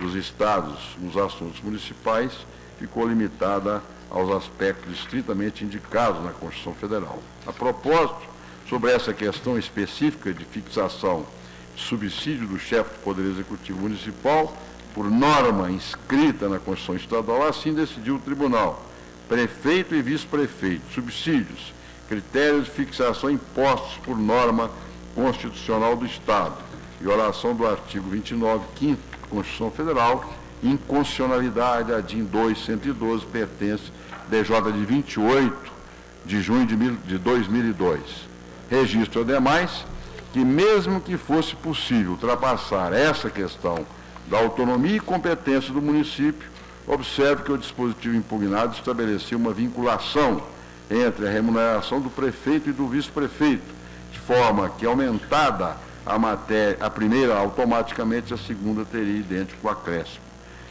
S4: dos estados nos assuntos municipais ficou limitada aos aspectos estritamente indicados na Constituição Federal. A propósito, sobre essa questão específica de fixação de subsídio do chefe do Poder Executivo Municipal, por norma inscrita na Constituição Estadual, assim decidiu o Tribunal. Prefeito e vice-prefeito, subsídios critérios de fixação impostos por norma constitucional do Estado, violação do artigo 29, 5º da Constituição Federal, inconstitucionalidade, a DIN 2.112, pertence DJ de 28 de junho de 2002. Registro, ademais, que mesmo que fosse possível ultrapassar essa questão da autonomia e competência do município, observe que o dispositivo impugnado estabelecia uma vinculação entre a remuneração do prefeito e do vice-prefeito, de forma que, aumentada a primeira, automaticamente a segunda teria idêntico acréscimo.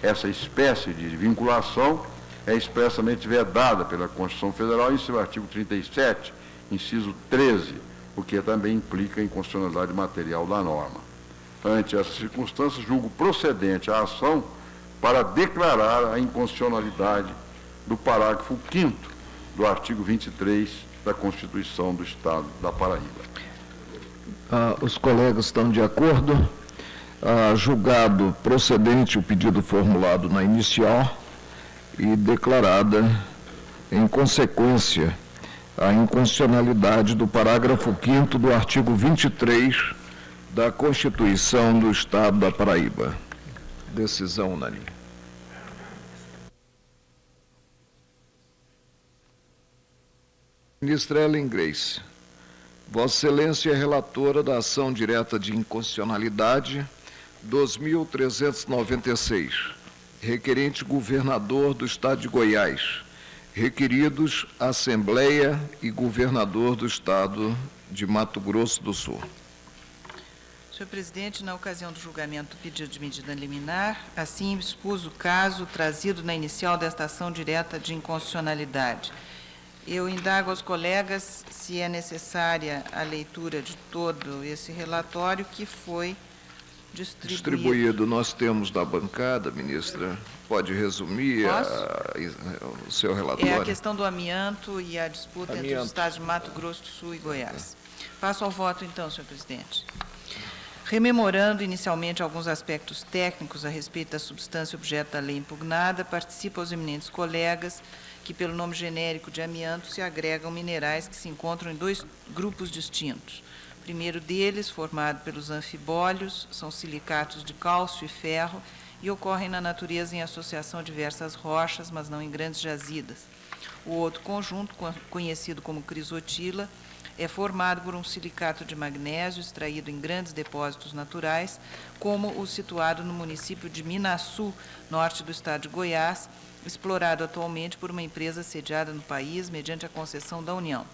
S4: Essa espécie de vinculação é expressamente vedada pela Constituição Federal em seu artigo 37, inciso 13, o que também implica a inconstitucionalidade material da norma. Ante essas circunstâncias, julgo procedente a ação para declarar a inconstitucionalidade do parágrafo 5º do artigo 23 da Constituição do Estado da Paraíba.
S1: Os colegas estão de acordo? Julgado procedente o pedido formulado na inicial e declarada, em consequência, a inconstitucionalidade do parágrafo 5º do artigo 23 da Constituição do Estado da Paraíba. Decisão unânime. Ministra Ellen Grace, Vossa Excelência é relatora da ação direta de inconstitucionalidade 2.396, requerente governador do Estado de Goiás, requeridos Assembleia e governador do Estado de Mato Grosso do Sul.
S7: Senhor presidente, na ocasião do julgamento do pedido de medida liminar, assim expus o caso trazido na inicial desta ação direta de inconstitucionalidade. Eu indago aos colegas se é necessária a leitura de todo esse relatório que foi distribuído.
S1: Nós temos da bancada, ministra. Pode resumir o seu relatório?
S7: É a questão do amianto e a disputa entre os estados de Mato Grosso do Sul e Goiás. Passo ao voto, então, senhor presidente. Rememorando inicialmente alguns aspectos técnicos a respeito da substância objeto da lei impugnada, participa aos eminentes colegas que, pelo nome genérico de amianto, se agregam minerais que se encontram em dois grupos distintos. O primeiro deles, formado pelos anfibólios, são silicatos de cálcio e ferro e ocorrem na natureza em associação a diversas rochas, mas não em grandes jazidas. O outro conjunto, conhecido como crisotila, é formado por um silicato de magnésio extraído em grandes depósitos naturais, como o situado no município de Minaçu, norte do estado de Goiás, explorado atualmente por uma empresa sediada no país mediante a concessão da União.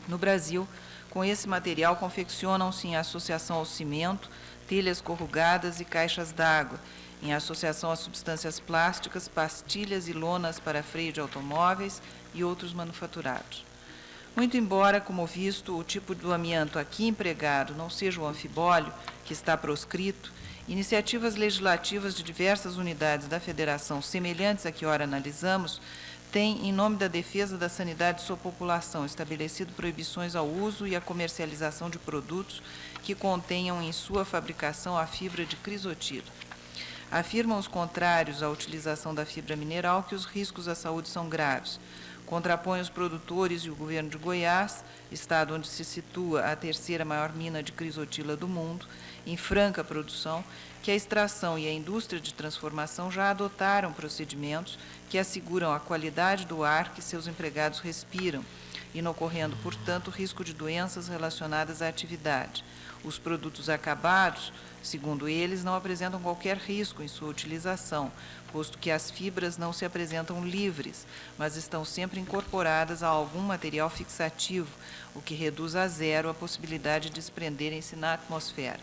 S7: No Brasil, com esse material confeccionam-se em associação ao cimento, telhas corrugadas e caixas d'água, em associação a substâncias plásticas, pastilhas e lonas para freio de automóveis e outros manufaturados. Muito embora, como visto, o tipo do amianto aqui empregado não seja o anfibólio, que está proscrito, iniciativas legislativas de diversas unidades da Federação, semelhantes à que ora analisamos, têm, em nome da defesa da sanidade de sua população, estabelecido proibições ao uso e à comercialização de produtos que contenham em sua fabricação a fibra de crisotila. Afirmam os contrários à utilização da fibra mineral que os riscos à saúde são graves. Contrapõem os produtores e o governo de Goiás, estado onde se situa a terceira maior mina de crisotila do mundo, em franca produção, que a extração e a indústria de transformação já adotaram procedimentos que asseguram a qualidade do ar que seus empregados respiram, inocorrendo, portanto, risco de doenças relacionadas à atividade. Os produtos acabados, segundo eles, não apresentam qualquer risco em sua utilização, posto que as fibras não se apresentam livres, mas estão sempre incorporadas a algum material fixativo, o que reduz a zero a possibilidade de desprenderem-se na atmosfera.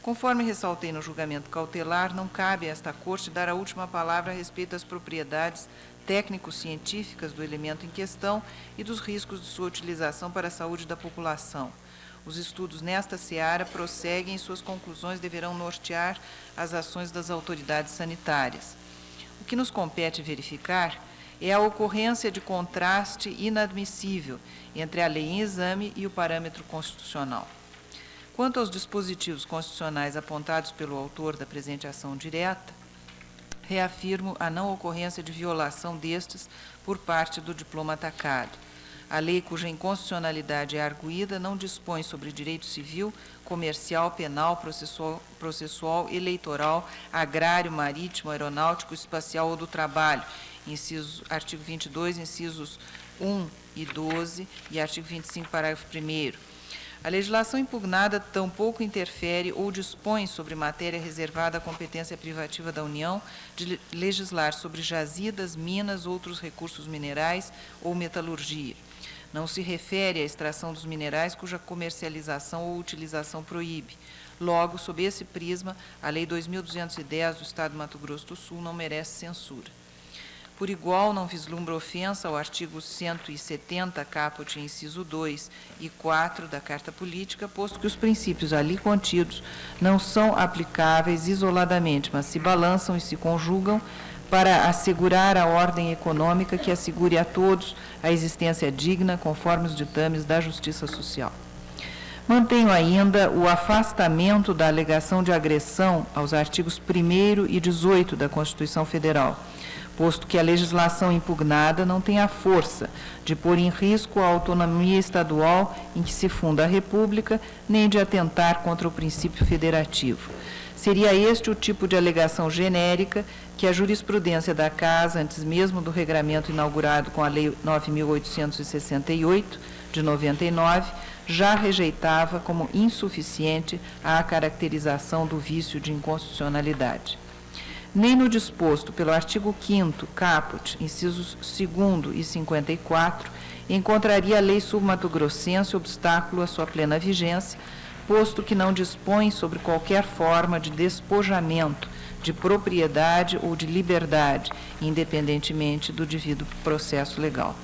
S7: Conforme ressaltei no julgamento cautelar, não cabe a esta Corte dar a última palavra a respeito das propriedades técnico-científicas do elemento em questão e dos riscos de sua utilização para a saúde da população. Os estudos nesta seara prosseguem e suas conclusões deverão nortear as ações das autoridades sanitárias. O que nos compete verificar é a ocorrência de contraste inadmissível entre a lei em exame e o parâmetro constitucional. Quanto aos dispositivos constitucionais apontados pelo autor da presente ação direta, reafirmo a não ocorrência de violação destes por parte do diploma atacado. a lei cuja inconstitucionalidade é arguída não dispõe sobre direito civil, comercial, penal, processual, eleitoral, agrário, marítimo, aeronáutico, espacial ou do trabalho. Artigo 22, incisos 1 e 12 e artigo 25, parágrafo 1º. A legislação impugnada tampouco interfere ou dispõe sobre matéria reservada à competência privativa da União de legislar sobre jazidas, minas, outros recursos minerais ou metalurgia. Não se refere à extração dos minerais cuja comercialização ou utilização proíbe. Logo, sob esse prisma, a Lei 2.210 do Estado do Mato Grosso do Sul não merece censura. Por igual, não vislumbra ofensa ao artigo 170, caput, inciso 2 e 4 da Carta Política, posto que os princípios ali contidos não são aplicáveis isoladamente, mas se balançam e se conjugam para assegurar a ordem econômica que assegure a todos a existência digna, conforme os ditames da Justiça Social. Mantenho ainda o afastamento da alegação de agressão aos artigos 1º e 18 da Constituição Federal, posto que a legislação impugnada não tem a força de pôr em risco a autonomia estadual em que se funda a República, nem de atentar contra o princípio federativo. Seria este o tipo de alegação genérica que a jurisprudência da Casa, antes mesmo do regramento inaugurado com a Lei 9.868, de 99, já rejeitava como insuficiente à caracterização do vício de inconstitucionalidade. Nem no disposto pelo artigo 5º, caput, incisos 2º e 54, encontraria a lei sul-mato-grossense obstáculo à sua plena vigência, posto que não dispõe sobre qualquer forma de despojamento de propriedade ou de liberdade, independentemente do devido processo legal.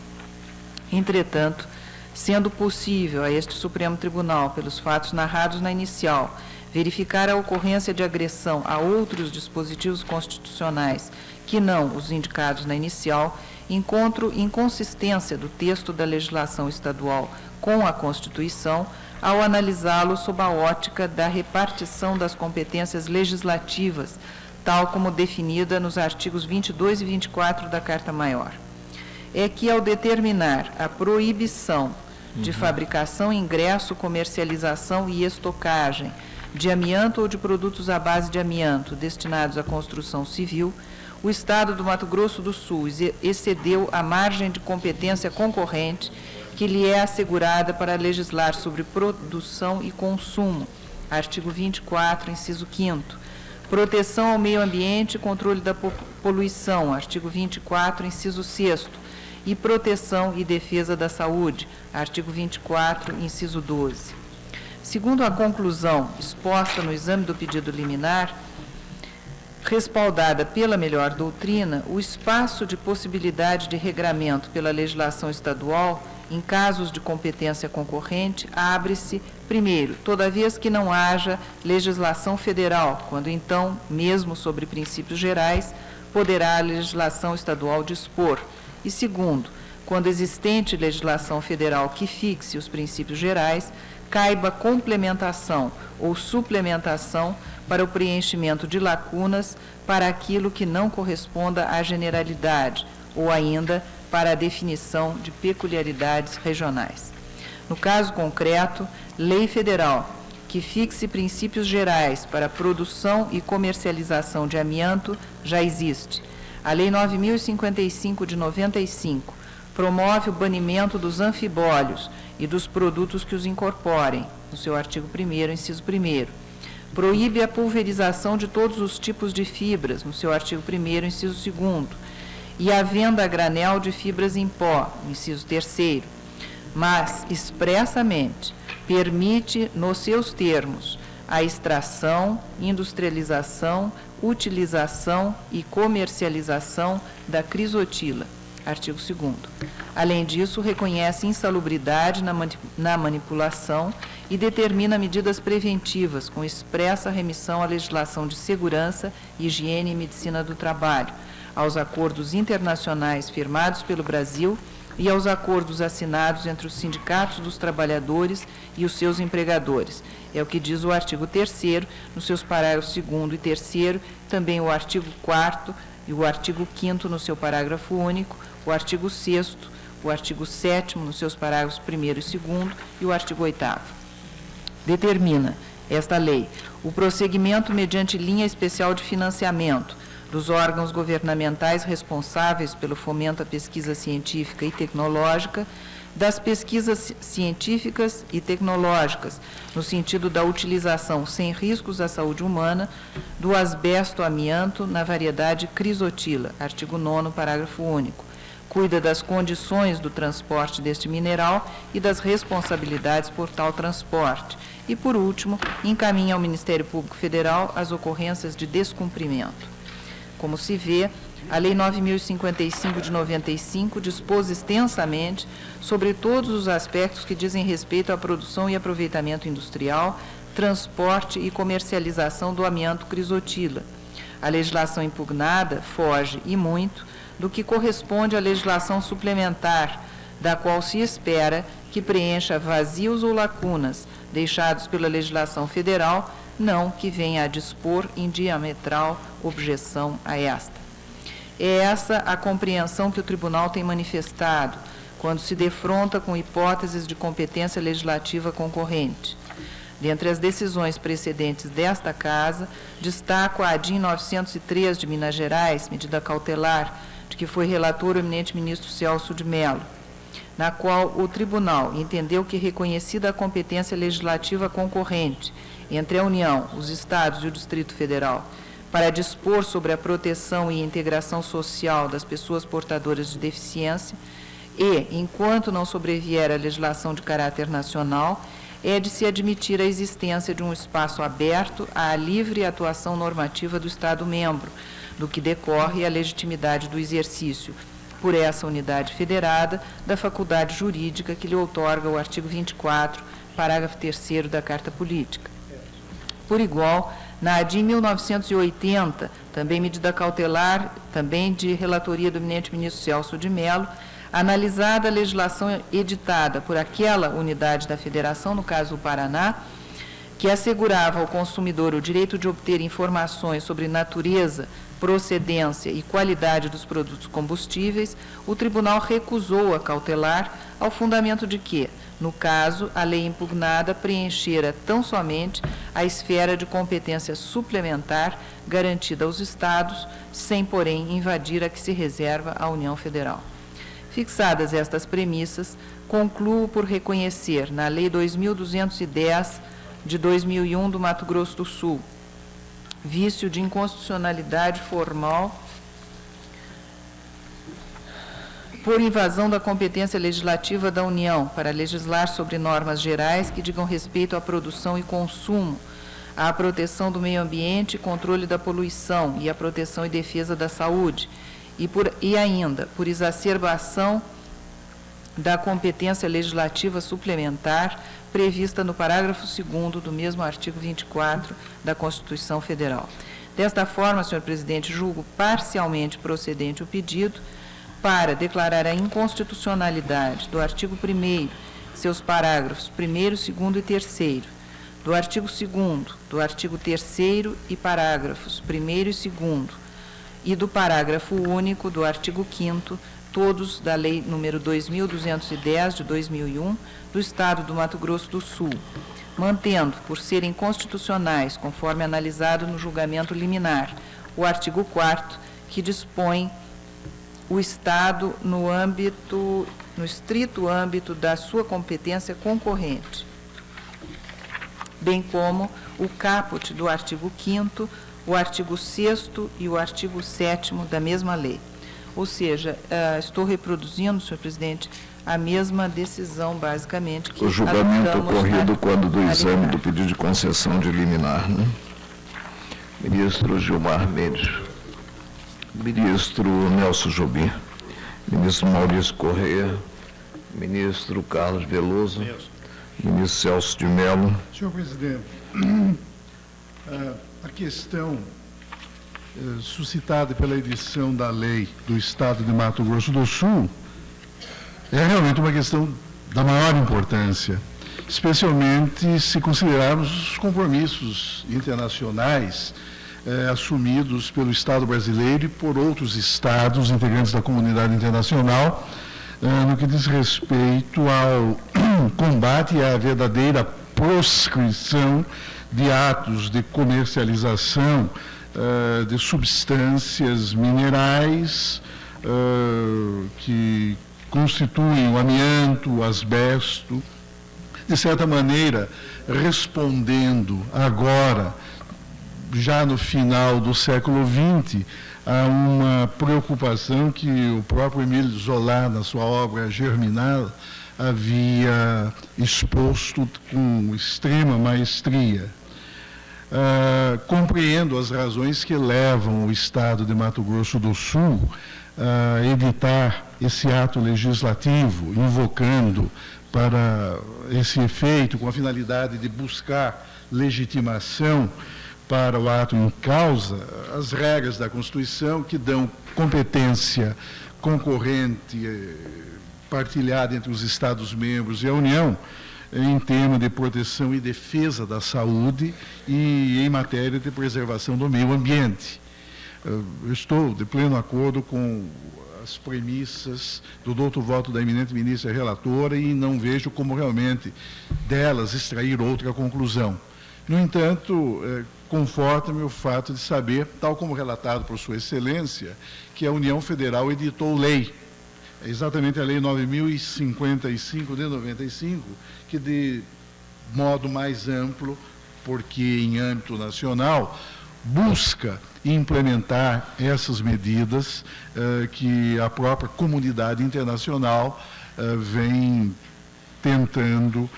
S7: Entretanto, sendo possível a este Supremo Tribunal, pelos fatos narrados na inicial, verificar a ocorrência de agressão a outros dispositivos constitucionais que não os indicados na inicial, encontro inconsistência do texto da legislação estadual com a Constituição ao analisá-lo sob a ótica da repartição das competências legislativas, tal como definida nos artigos 22 e 24 da Carta Maior. É que, ao determinar a proibição de fabricação, ingresso, comercialização e estocagem de amianto ou de produtos à base de amianto destinados à construção civil, o Estado do Mato Grosso do Sul excedeu a margem de competência concorrente que lhe é assegurada para legislar sobre produção e consumo, artigo 24, inciso 5º, proteção ao meio ambiente e controle da poluição, artigo 24, inciso 6º, e proteção e defesa da saúde, artigo 24, inciso 12. Segundo a conclusão exposta no exame do pedido liminar, respaldada pela melhor doutrina, o espaço de possibilidade de regramento pela legislação estadual, em casos de competência concorrente, abre-se, primeiro, toda vez que não haja legislação federal, quando então, mesmo sobre princípios gerais, poderá a legislação estadual dispor, e segundo, quando existente legislação federal que fixe os princípios gerais, caiba complementação ou suplementação para o preenchimento de lacunas para aquilo que não corresponda à generalidade, ou ainda para a definição de peculiaridades regionais. No caso concreto, lei federal que fixe princípios gerais para a produção e comercialização de amianto já existe. A Lei 9.055 de 95 promove o banimento dos anfibólios e dos produtos que os incorporem, no seu artigo 1º, inciso 1º. Proíbe a pulverização de todos os tipos de fibras, no seu artigo 1º, inciso 2º, e a venda a granel de fibras em pó, inciso 3º, mas, expressamente, permite, nos seus termos, a extração, industrialização, utilização e comercialização da crisotila, artigo 2º. Além disso, reconhece insalubridade na manipulação e determina medidas preventivas, com expressa remissão à legislação de segurança, higiene e medicina do trabalho, aos acordos internacionais firmados pelo Brasil e aos acordos assinados entre os sindicatos dos trabalhadores e os seus empregadores. É o que diz o artigo 3º, nos seus parágrafos 2º e 3º, também o artigo 4º e o artigo 5º no seu parágrafo único, o artigo 6º, o artigo 7º, nos seus parágrafos 1º e 2º, e o artigo 8º. Determina esta lei o prosseguimento mediante linha especial de financiamento dos órgãos governamentais responsáveis pelo fomento à pesquisa científica e tecnológica, das pesquisas científicas e tecnológicas, no sentido da utilização sem riscos à saúde humana do asbesto-amianto na variedade crisotila, artigo 9º, parágrafo único. Cuida das condições do transporte deste mineral e das responsabilidades por tal transporte. E, por último, encaminha ao Ministério Público Federal as ocorrências de descumprimento. Como se vê, a Lei 9.055 de 95 dispôs extensamente sobre todos os aspectos que dizem respeito à produção e aproveitamento industrial, transporte e comercialização do amianto crisotila. A legislação impugnada foge, e muito, do que corresponde à legislação suplementar, da qual se espera que preencha vazios ou lacunas deixados pela legislação federal, não que venha a dispor em diametral objeção a esta. É essa a compreensão que o Tribunal tem manifestado quando se defronta com hipóteses de competência legislativa concorrente. Dentre as decisões precedentes desta Casa, destaco a ADIM 903 de Minas Gerais, medida cautelar, de que foi relator o eminente ministro Celso de Mello, na qual o Tribunal entendeu que, reconhecida a competência legislativa concorrente entre a União, os Estados e o Distrito Federal, para dispor sobre a proteção e integração social das pessoas portadoras de deficiência e, enquanto não sobrevier a legislação de caráter nacional, é de se admitir a existência de um espaço aberto à livre atuação normativa do Estado-membro, do que decorre a legitimidade do exercício, por essa unidade federada, da faculdade jurídica que lhe outorga o artigo 24, parágrafo 3º da Carta Política. Por igual, na ADIM 1980, também medida cautelar, também de relatoria do eminente ministro Celso de Mello, analisada a legislação editada por aquela unidade da Federação, no caso o Paraná, que assegurava ao consumidor o direito de obter informações sobre natureza, procedência e qualidade dos produtos combustíveis, o Tribunal recusou a cautelar ao fundamento de que, no caso, a lei impugnada preenchera tão somente a esfera de competência suplementar garantida aos Estados, sem, porém, invadir a que se reserva à União Federal. Fixadas estas premissas, concluo por reconhecer na Lei 2.210 de 2001 do Mato Grosso do Sul vício de inconstitucionalidade formal por invasão da competência legislativa da União para legislar sobre normas gerais que digam respeito à produção e consumo, à proteção do meio ambiente, controle da poluição e à proteção e defesa da saúde, e ainda por exacerbação da competência legislativa suplementar prevista no parágrafo 2º do mesmo artigo 24 da Constituição Federal. Desta forma, senhor presidente, julgo parcialmente procedente o pedido para declarar a inconstitucionalidade do artigo 1º, seus parágrafos 1º, 2º e 3º, do artigo 2º, do artigo 3º e parágrafos 1º e 2º, e do parágrafo único do artigo 5º, todos da Lei nº 2.210, de 2001, do Estado do Mato Grosso do Sul, mantendo, por serem constitucionais, conforme analisado no julgamento liminar, o artigo 4º, que dispõe o Estado no estrito âmbito da sua competência concorrente, bem como o caput do artigo 5º, o artigo 6º e o artigo 7º da mesma lei. Ou seja, estou reproduzindo, senhor presidente, a mesma decisão, basicamente, que
S1: o julgamento
S7: adotamos
S1: ocorrido quando do exame
S7: liminar
S1: do pedido de concessão de liminar, né? Ministro Gilmar Mendes, ministro Nelson Jobim, ministro Maurício Correia, ministro Carlos Veloso, ministro Celso de Mello.
S8: Senhor presidente, a questão suscitada pela edição da lei do Estado de Mato Grosso do Sul é realmente uma questão da maior importância, especialmente se considerarmos os compromissos internacionais assumidos pelo Estado brasileiro e por outros estados integrantes da comunidade internacional no que diz respeito ao combate e à verdadeira proscrição de atos de comercialização de substâncias minerais que constituem o amianto, o asbesto, de certa maneira, respondendo agora, já no final do século XX, a uma preocupação que o próprio Émile Zola, na sua obra Germinal, havia exposto com extrema maestria. Compreendo as razões que levam o Estado de Mato Grosso do Sul a editar esse ato legislativo, invocando para esse efeito, com a finalidade de buscar legitimação para o ato em causa, as regras da Constituição que dão competência concorrente, partilhada entre os Estados-membros e a União, em tema de proteção e defesa da saúde e em matéria de preservação do meio ambiente. Eu estou de pleno acordo com as premissas do douto voto da eminente ministra relatora e não vejo como realmente delas extrair outra conclusão. No entanto, conforta-me o fato de saber, tal como relatado por Sua Excelência, que a União Federal editou lei, exatamente a Lei 9.055 de 95, que de modo mais amplo, porque em âmbito nacional, busca implementar essas medidas que a própria comunidade internacional vem tentando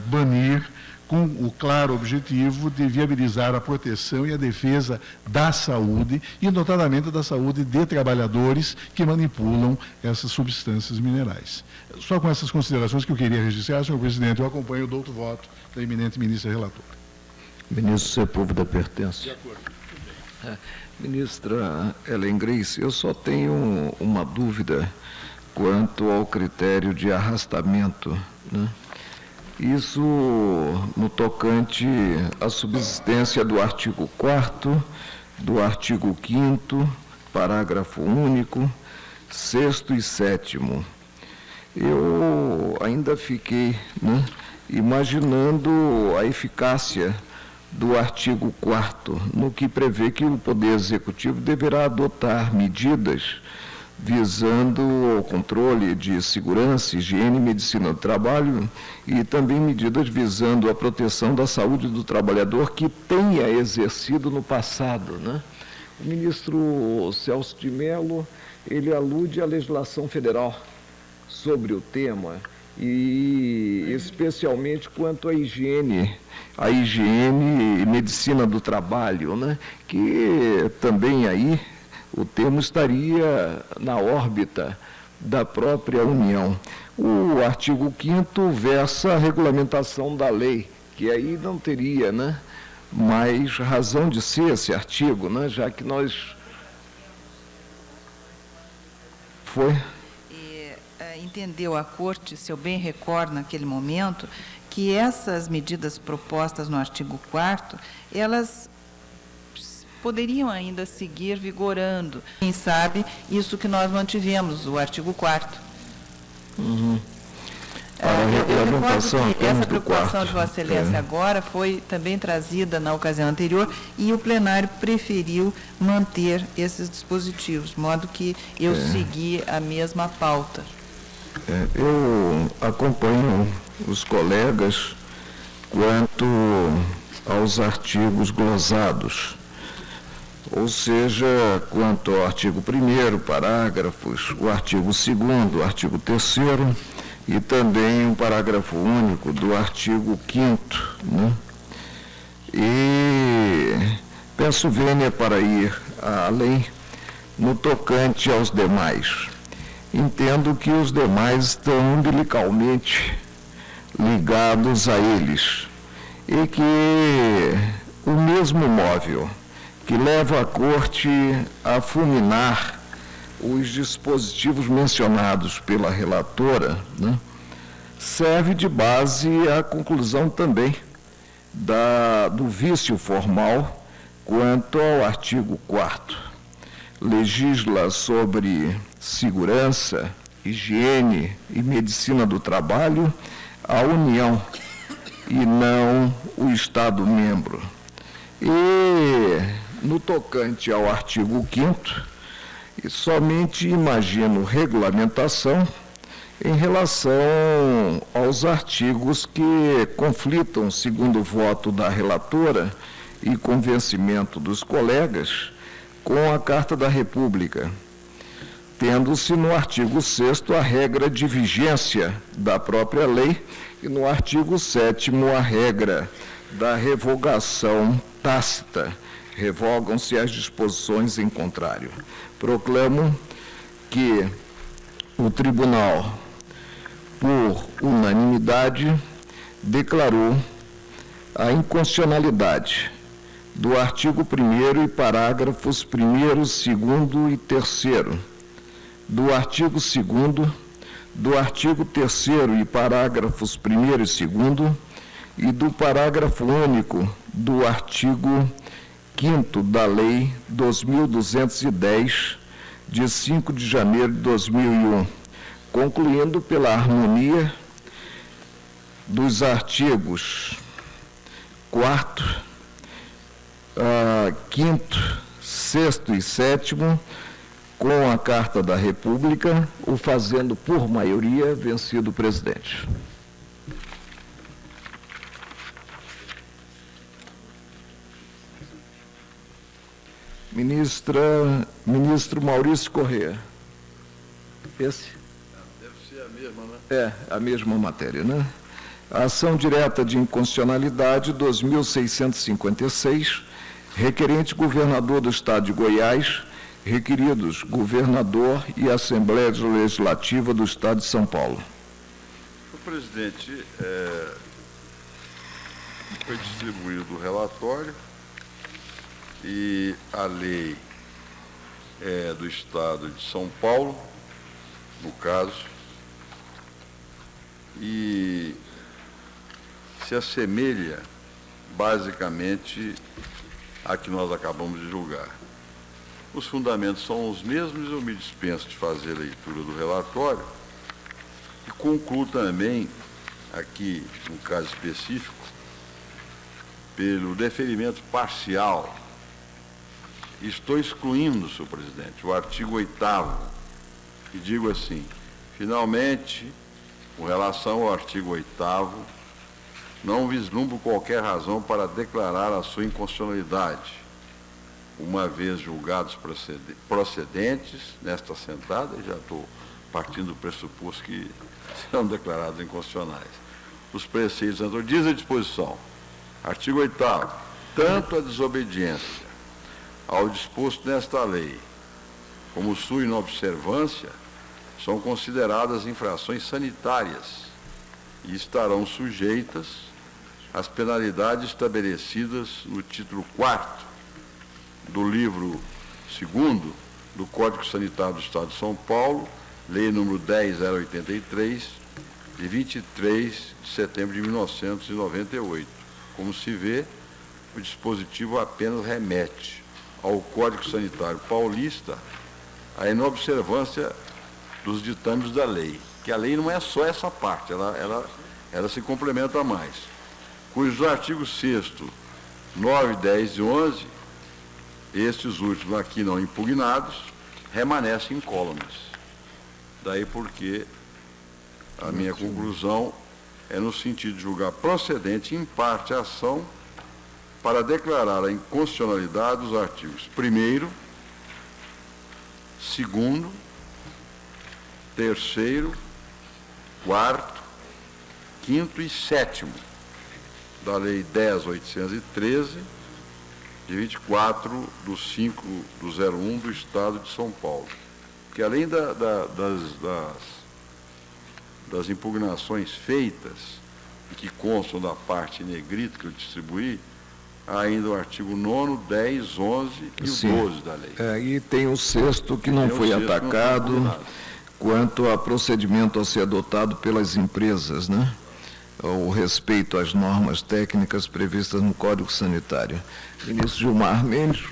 S8: banir, com o claro objetivo de viabilizar a proteção e a defesa da saúde, e notadamente da saúde de trabalhadores que manipulam essas substâncias minerais. Só com essas considerações que eu queria registrar, senhor presidente, eu acompanho o douto voto da eminente ministra relatora.
S1: Ministro Sepúlveda pertence.
S3: De acordo.
S1: Ministra Helen Grace, eu só tenho uma dúvida quanto ao critério de arrastamento, né? Isso no tocante à subsistência do artigo 4º, do artigo 5º, parágrafo único, 6º e 7º. Eu ainda fiquei, né, imaginando a eficácia do artigo 4º, no que prevê que o Poder Executivo deverá adotar medidas visando o controle de segurança, higiene e medicina do trabalho e também medidas visando a proteção da saúde do trabalhador que tenha exercido no passado, né? O ministro Celso de Mello, ele alude à legislação federal sobre o tema e especialmente quanto à higiene e medicina do trabalho, né? Que também aí o termo estaria na órbita da própria União. O artigo 5º versa a regulamentação da lei, que aí não teria, né, mais razão de ser esse artigo, né, já que nós...
S7: Entendeu a Corte, se eu bem recordo naquele momento, que essas medidas propostas no artigo 4º, elas poderiam ainda seguir vigorando. Quem sabe isso que nós mantivemos, o artigo 4º. Eu recordo que essa preocupação de Vossa Excelência agora foi também trazida na ocasião anterior e o plenário preferiu manter esses dispositivos, de modo que eu segui a mesma pauta.
S1: Eu acompanho os colegas quanto aos artigos glosados, ou seja, quanto ao artigo 1º, parágrafos, o artigo 2º, o artigo 3º e também um parágrafo único do artigo 5º, né? E penso vênia para ir além no tocante aos demais. Entendo que os demais estão umbilicalmente ligados a eles e que o mesmo móvel que leva a Corte a fulminar os dispositivos mencionados pela relatora, né, serve de base à conclusão também do vício formal quanto ao artigo 4º. Legisla sobre segurança, higiene e medicina do trabalho a União e não o Estado-membro. E, no tocante ao artigo 5º, somente imagino regulamentação em relação aos artigos que conflitam, segundo o voto da relatora e convencimento dos colegas, com a Carta da República, tendo-se no artigo 6º a regra de vigência da própria lei e no artigo 7º a regra da revogação tácita. Revogam-se as disposições em contrário. Proclamo que o Tribunal, por unanimidade, declarou a inconstitucionalidade do artigo 1º e parágrafos 1º, 2º e 3º, do artigo 2º, do artigo 3º e parágrafos 1º e 2º, e do parágrafo único do artigo 5º da Lei 2.210, de 5 de janeiro de 2001, concluindo pela harmonia dos artigos 4º, 5º, 6º e 7º, com a Carta da República, o fazendo por maioria vencido o presidente. Ministro Maurício Corrêa. Esse?
S4: Deve ser a mesma, né?
S1: É, a mesma matéria, né? A ação direta de inconstitucionalidade 2656, requerente governador do Estado de Goiás, requeridos governador e Assembleia Legislativa do Estado de São Paulo.
S4: O presidente, foi distribuído o relatório e a lei do Estado de São Paulo, no caso, e se assemelha basicamente a que nós acabamos de julgar. Os fundamentos são os mesmos, eu me dispenso de fazer a leitura do relatório e concluo também, aqui, no caso específico, pelo deferimento parcial. Estou excluindo, senhor presidente, o artigo 8º, e digo assim: finalmente, com relação ao artigo 8º, não vislumbro qualquer razão para declarar a sua inconstitucionalidade, uma vez julgados procedentes nesta sentada, e já estou partindo do pressuposto que serão declarados inconstitucionais. Os preceitos anteriores, diz a disposição, artigo 8º, tanto a desobediência ao disposto nesta lei, como sua inobservância, são consideradas infrações sanitárias e estarão sujeitas às penalidades estabelecidas no título 4º do livro 2º do Código Sanitário do Estado de São Paulo, Lei número 10.083, de 23 de setembro de 1998. Como se vê, o dispositivo apenas remete ao Código Sanitário Paulista a inobservância dos ditames da lei, que a lei não é só essa parte, ela se complementa mais, cujos artigos 6º, 9, 10 e 11, estes últimos aqui não impugnados, remanescem incólumes. Daí porque a minha conclusão é no sentido de julgar procedente, em parte, a ação para declarar a inconstitucionalidade dos artigos 1º, 2º, 3º, 4º, 5º e 7º da Lei 10.813, de 24 de 5 de 01 do Estado de São Paulo. Que além das impugnações feitas, e que constam da parte em negrito que eu distribuí, há ainda o artigo 9º, 10, 11 e
S1: Sim.
S4: o 12 da lei.
S1: E tem o 6º que não foi atacado, quanto a procedimento a ser adotado pelas empresas, né? O respeito às normas técnicas previstas no Código Sanitário. Ministro Gilmar Mendes.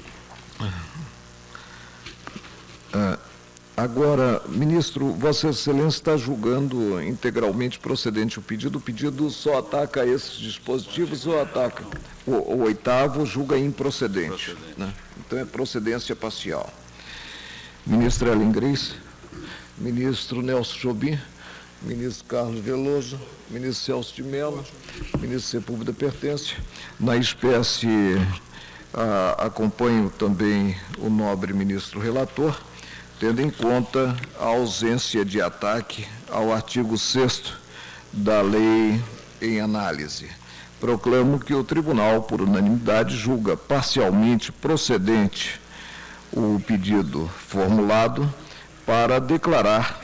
S1: Agora, ministro, Vossa Excelência está julgando integralmente procedente o pedido. O pedido só ataca esses dispositivos ou ataca? O oitavo julga improcedente. Né? Então, é procedência parcial. Ministro Ellen Grace, ministro Nelson Jobim, ministro Carlos Veloso, ministro Celso de Mello, ministro Sepúlveda Pertence. Na espécie, acompanho também o nobre ministro relator, tendo em conta a ausência de ataque ao artigo 6º da lei em análise. Proclamo que o tribunal, por unanimidade, julga parcialmente procedente o pedido formulado para declarar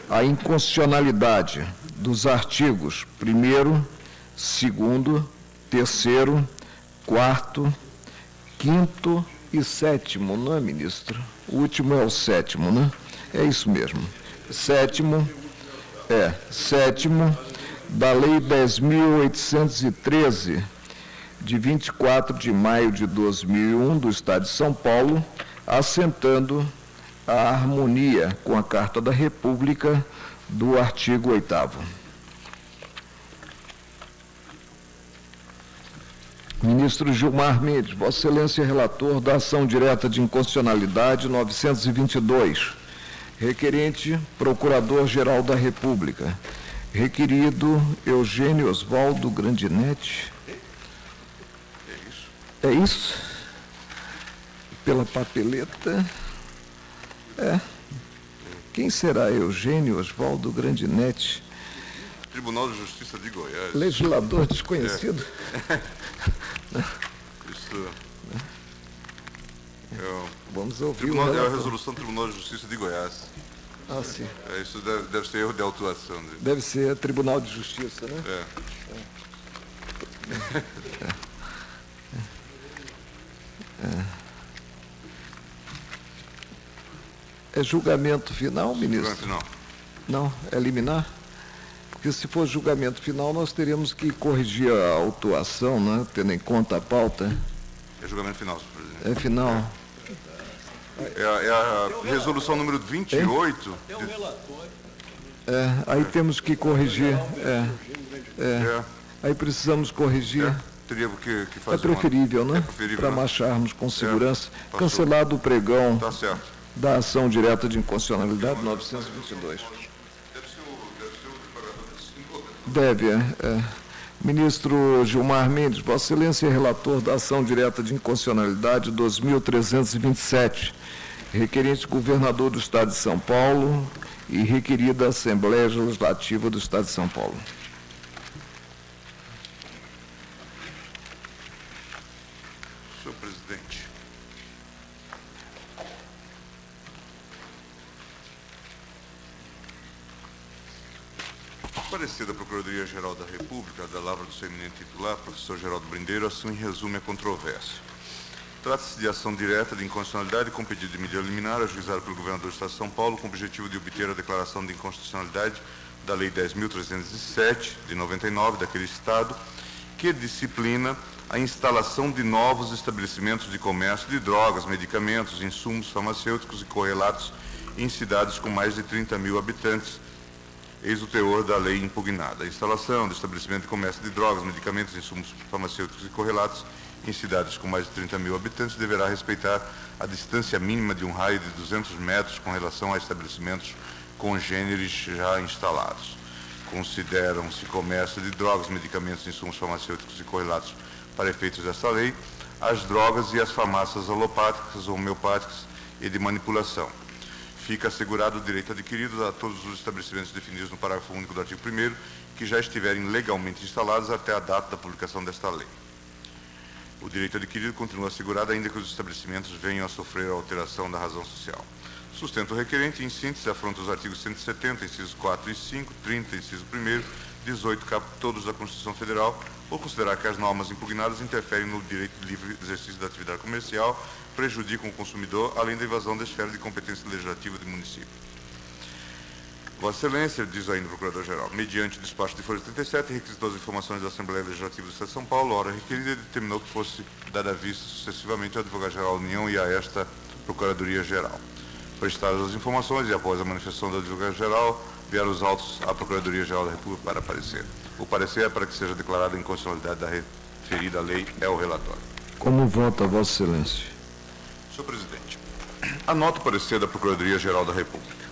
S1: a inconstitucionalidade dos artigos 1º, 2º, 3º, 4º, 5º e 7º, não é, ministro? O último é o 7º, né? É isso mesmo. 7º da Lei 10.813, de 24 de maio de 2001, do Estado de São Paulo, assentando a harmonia com a Carta da República do artigo 8º. Ministro Gilmar Mendes, Vossa Excelência é relator da ação direta de inconstitucionalidade 922, requerente Procurador-Geral da República, requerido Eugênio Osvaldo Grandinetti. É isso? Pela papeleta. Quem será Eugênio Osvaldo Grandinetti?
S6: Tribunal de Justiça de Goiás.
S1: Legislador desconhecido?
S6: Isso
S1: Vamos ouvir
S6: tribunal,
S1: o
S6: é a
S1: relator.
S6: resolução do Tribunal de Justiça de Goiás.
S1: Ah, sim.
S6: Isso deve ser erro de autuação.
S1: Deve ser Tribunal de Justiça, né? É julgamento final, ministro?
S6: Julgamento final.
S1: Não, é liminar? Porque se for julgamento final, nós teríamos que corrigir a autuação, né? Tendo em conta a pauta.
S6: É julgamento final, senhor presidente.
S1: É final.
S6: É a resolução número 28.
S1: Aí temos que corrigir. Aí precisamos corrigir.
S6: Teria que fazer
S1: É preferível, né?
S6: É preferível,
S1: Para
S6: né?
S1: marcharmos com segurança.
S6: Passou.
S1: Cancelado o pregão
S6: Tá certo.
S1: da ação direta de inconstitucionalidade 922. Deve, Ministro Gilmar Mendes, Vossa Excelência é relator da ação direta de inconstitucionalidade 2327, requerente governador do Estado de São Paulo e requerida Assembleia Legislativa do Estado de São Paulo.
S6: Senhor presidente. Parecer da Procuradoria-Geral da República, da lavra do seu eminente titular, professor Geraldo Brindeiro, assim resume a controvérsia. Trata-se de ação direta de inconstitucionalidade com pedido de medida liminar ajuizada pelo governador do Estado de São Paulo com o objetivo de obter a declaração de inconstitucionalidade da Lei 10.307, de 99, daquele Estado, que disciplina a instalação de novos estabelecimentos de comércio de drogas, medicamentos, insumos farmacêuticos e correlatos em cidades com mais de 30 mil habitantes, eis o teor da lei impugnada. A instalação de estabelecimento de comércio de drogas, medicamentos, insumos farmacêuticos e correlatos em cidades com mais de 30 mil habitantes deverá respeitar a distância mínima de um raio de 200 metros com relação a estabelecimentos congêneres já instalados. Consideram-se comércio de drogas, medicamentos, insumos farmacêuticos e correlatos para efeitos desta lei as drogas e as farmácias alopáticas, homeopáticas e de manipulação. Fica assegurado o direito adquirido a todos os estabelecimentos definidos no parágrafo único do artigo 1º que já estiverem legalmente instalados até a data da publicação desta lei. O direito adquirido continua assegurado ainda que os estabelecimentos venham a sofrer a alteração da razão social. Sustenta o requerente, em síntese, afronta os artigos 170, incisos 4 e 5, 30, inciso 1º, 18, cap. Todos da Constituição Federal, por considerar que as normas impugnadas interferem no direito de livre exercício da atividade comercial, prejudicam o consumidor, além da invasão da esfera de competência legislativa do município. Vossa Excelência, diz ainda o Procurador-Geral, mediante o despacho de folha 37, requisitou as informações da Assembleia Legislativa do Estado de São Paulo, hora requerida, e determinou que fosse dada vista sucessivamente ao Advogado-Geral da União e a esta Procuradoria-Geral. Prestadas as informações e após a manifestação da advogada-geral, vieram os autos à Procuradoria-Geral da República para parecer. O parecer é para que seja declarada a inconstitucionalidade da referida lei, é o relatório.
S1: Como vota Vossa Excelência?
S6: Senhor presidente, anoto o parecer da Procuradoria-Geral da República.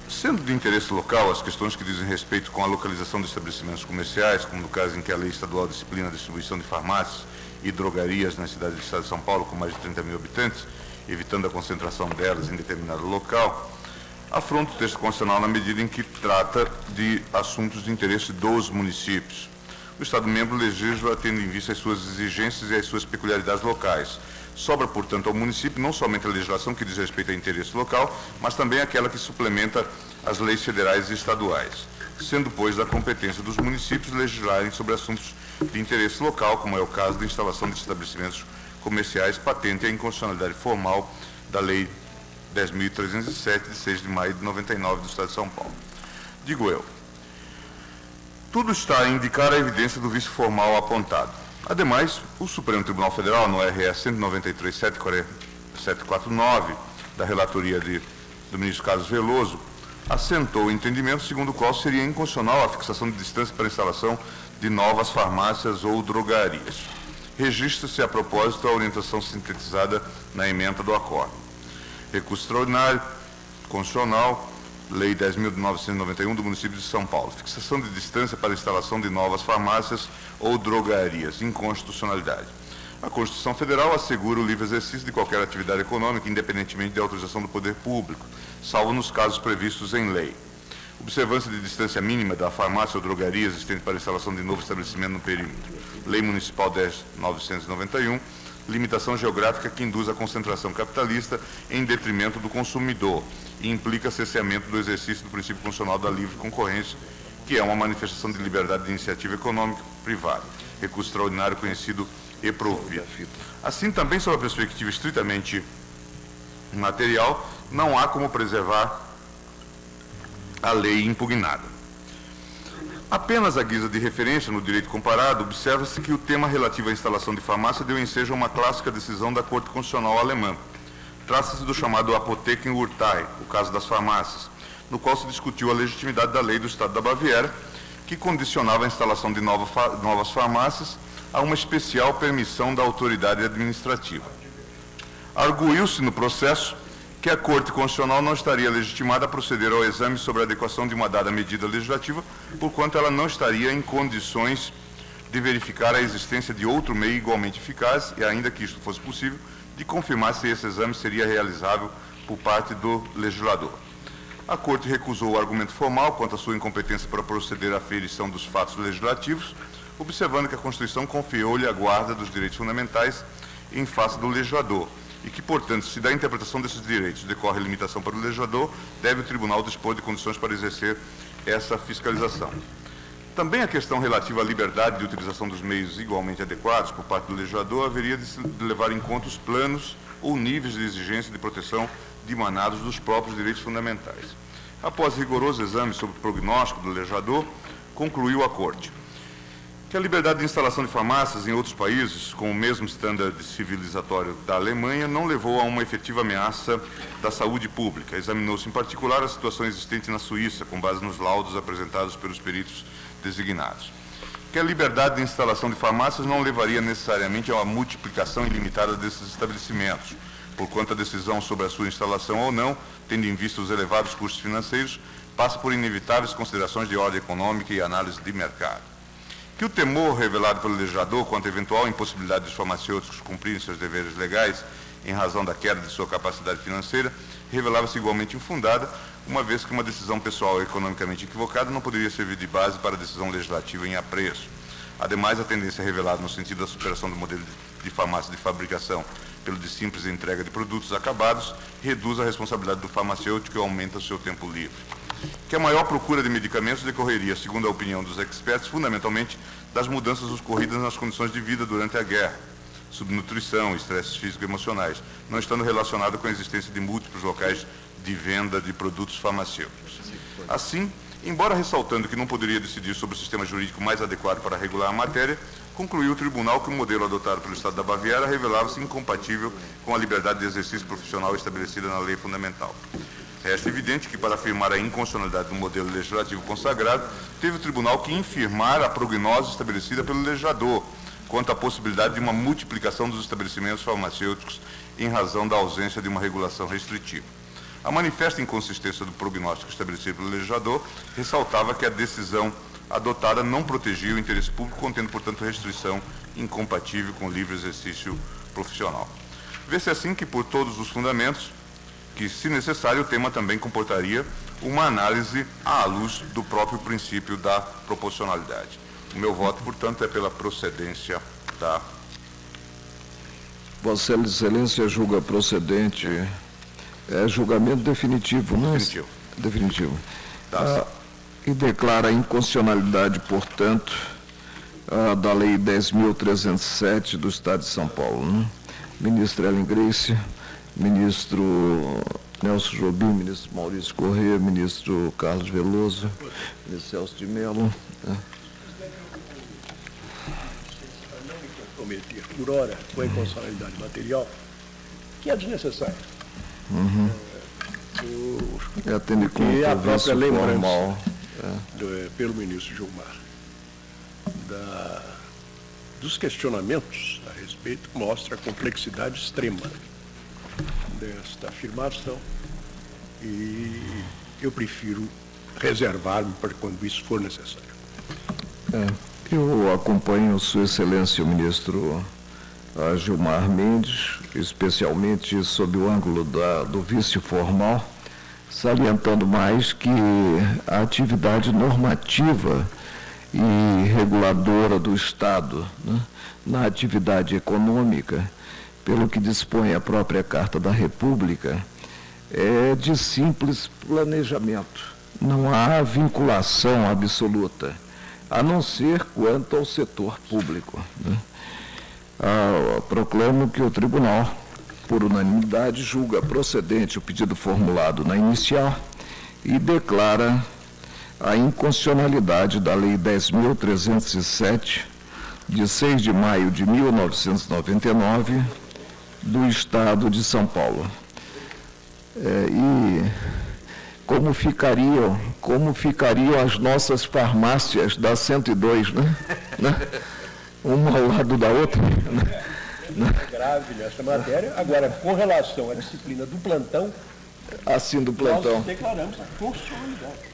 S6: Sendo de interesse local as questões que dizem respeito com a localização de estabelecimentos comerciais, como no caso em que a lei estadual disciplina a distribuição de farmácias e drogarias na cidade do Estado de São Paulo com mais de 30 mil habitantes, evitando a concentração delas em determinado local, afronta o texto constitucional na medida em que trata de assuntos de interesse dos municípios. O Estado-membro legisla tendo em vista as suas exigências e as suas peculiaridades locais. Sobra, portanto, ao município não somente a legislação que diz respeito ao interesse local, mas também aquela que suplementa as leis federais e estaduais, sendo, pois, da competência dos municípios legislarem sobre assuntos de interesse local, como é o caso da instalação de estabelecimentos comerciais, patente a inconstitucionalidade formal da Lei 10.307, de 6 de maio de 99, do Estado de São Paulo. Digo eu, tudo está a indicar a evidência do vício formal apontado. Ademais, o Supremo Tribunal Federal, no RS 193.749, da relatoria do ministro Carlos Veloso, assentou o entendimento segundo o qual seria inconstitucional a fixação de distância para a instalação de novas farmácias ou drogarias. Registra-se a propósito a orientação sintetizada na ementa do acordo. Recurso extraordinário, constitucional, Lei 10.991 do município de São Paulo. Fixação de distância para a instalação de novas farmácias ou drogarias. Inconstitucionalidade. A Constituição Federal assegura o livre exercício de qualquer atividade econômica, independentemente de autorização do poder público, salvo nos casos previstos em lei. Observância de distância mínima da farmácia ou drogaria existente para a instalação de novo estabelecimento no perímetro. Lei Municipal 10.991. Limitação geográfica que induz a concentração capitalista em detrimento do consumidor e implica cerceamento do exercício do princípio constitucional da livre concorrência, que é uma manifestação de liberdade de iniciativa econômica privada. Recurso extraordinário conhecido e provido. Assim, também, sob a perspectiva estritamente material, não há como preservar a lei impugnada. Apenas à guisa de referência no direito comparado, observa-se que o tema relativo à instalação de farmácia deu ensejo a uma clássica decisão da Corte Constitucional Alemã. Trata-se do chamado Apothekenurteil, o caso das farmácias, no qual se discutiu a legitimidade da lei do Estado da Baviera, que condicionava a instalação de novas farmácias a uma especial permissão da autoridade administrativa. Arguiu-se no processo que a Corte Constitucional não estaria legitimada a proceder ao exame sobre a adequação de uma dada medida legislativa, porquanto ela não estaria em condições de verificar a existência de outro meio igualmente eficaz, e ainda que isto fosse possível, de confirmar se esse exame seria realizável por parte do legislador. A Corte recusou o argumento formal quanto à sua incompetência para proceder à aferição dos fatos legislativos, observando que a Constituição confiou-lhe a guarda dos direitos fundamentais em face do legislador, e que, portanto, se da interpretação desses direitos decorre limitação para o legislador, deve o tribunal dispor de condições para exercer essa fiscalização. Também a questão relativa à liberdade de utilização dos meios igualmente adequados por parte do legislador haveria de levar em conta os planos ou níveis de exigência de proteção dimanados dos próprios direitos fundamentais. Após rigoroso exame sobre o prognóstico do legislador, concluiu a Corte que a liberdade de instalação de farmácias em outros países, com o mesmo estándar civilizatório da Alemanha, não levou a uma efetiva ameaça da saúde pública. Examinou-se, em particular, a situação existente na Suíça, com base nos laudos apresentados pelos peritos designados. Que a liberdade de instalação de farmácias não levaria necessariamente a uma multiplicação ilimitada desses estabelecimentos, porquanto a decisão sobre a sua instalação ou não, tendo em vista os elevados custos financeiros, passa por inevitáveis considerações de ordem econômica e análise de mercado. Que o temor revelado pelo legislador quanto à eventual impossibilidade dos farmacêuticos cumprirem seus deveres legais em razão da queda de sua capacidade financeira revelava-se igualmente infundada, uma vez que uma decisão pessoal economicamente equivocada não poderia servir de base para a decisão legislativa em apreço. Ademais, a tendência revelada no sentido da superação do modelo de farmácia de fabricação pelo de simples entrega de produtos acabados reduz a responsabilidade do farmacêutico e aumenta o seu tempo livre. Que a maior procura de medicamentos decorreria, segundo a opinião dos experts, fundamentalmente das mudanças ocorridas nas condições de vida durante a guerra, subnutrição, estresses físico-emocionais, não estando relacionado com a existência de múltiplos locais de venda de produtos farmacêuticos. Assim, embora ressaltando que não poderia decidir sobre o sistema jurídico mais adequado para regular a matéria, concluiu o tribunal que o modelo adotado pelo Estado da Baviera revelava-se incompatível com a liberdade de exercício profissional estabelecida na lei fundamental. Resta evidente que, para afirmar a inconstitucionalidade do modelo legislativo consagrado, teve o tribunal que infirmar a prognose estabelecida pelo legislador quanto à possibilidade de uma multiplicação dos estabelecimentos farmacêuticos em razão da ausência de uma regulação restritiva. A manifesta inconsistência do prognóstico estabelecido pelo legislador ressaltava que a decisão adotada não protegia o interesse público, contendo, portanto, restrição incompatível com o livre exercício profissional. Vê-se assim que, por todos os fundamentos, que, se necessário, o tema também comportaria uma análise à luz do próprio princípio da proporcionalidade. O meu voto, portanto, é pela procedência da...
S1: Vossa Excelência julga procedente, é julgamento definitivo, não é?
S6: Definitivo.
S1: Definitivo.
S6: Tá.
S1: E declara a inconstitucionalidade, portanto, da Lei 10.307 do Estado de São Paulo. Né? Ministro Ellen Grace, ministro Nelson Jobim, ministro Maurício Corrêa, ministro Carlos Veloso, ministro Celso de Mello.
S5: Comprometer por hora com a inconstitucionalidade material, que é desnecessário.
S1: Atende com
S5: E a
S1: o
S5: própria lei
S1: formal.
S5: Pelo ministro Gilmar, dos questionamentos a respeito, mostra a complexidade extrema desta afirmação e eu prefiro reservar-me para quando isso for necessário.
S1: Eu acompanho Sua Excelência, o ministro Gilmar Mendes, especialmente sob o ângulo do vício formal, salientando mais que a atividade normativa e reguladora do Estado, né, na atividade econômica, pelo que dispõe a própria Carta da República, é de simples planejamento. Não há vinculação absoluta, a não ser quanto ao setor público. Né? Proclamo que o tribunal, por unanimidade, julga procedente o pedido formulado na inicial e declara a inconstitucionalidade da Lei 10.307, de 6 de maio de 1999, do Estado de São Paulo. E como ficariam as nossas farmácias da 102, né? Uma ao lado da outra, né?
S5: Grave nessa matéria. Agora, com relação à disciplina do plantão,
S1: assim do plantão,
S5: nós declaramos a constitucionalidade.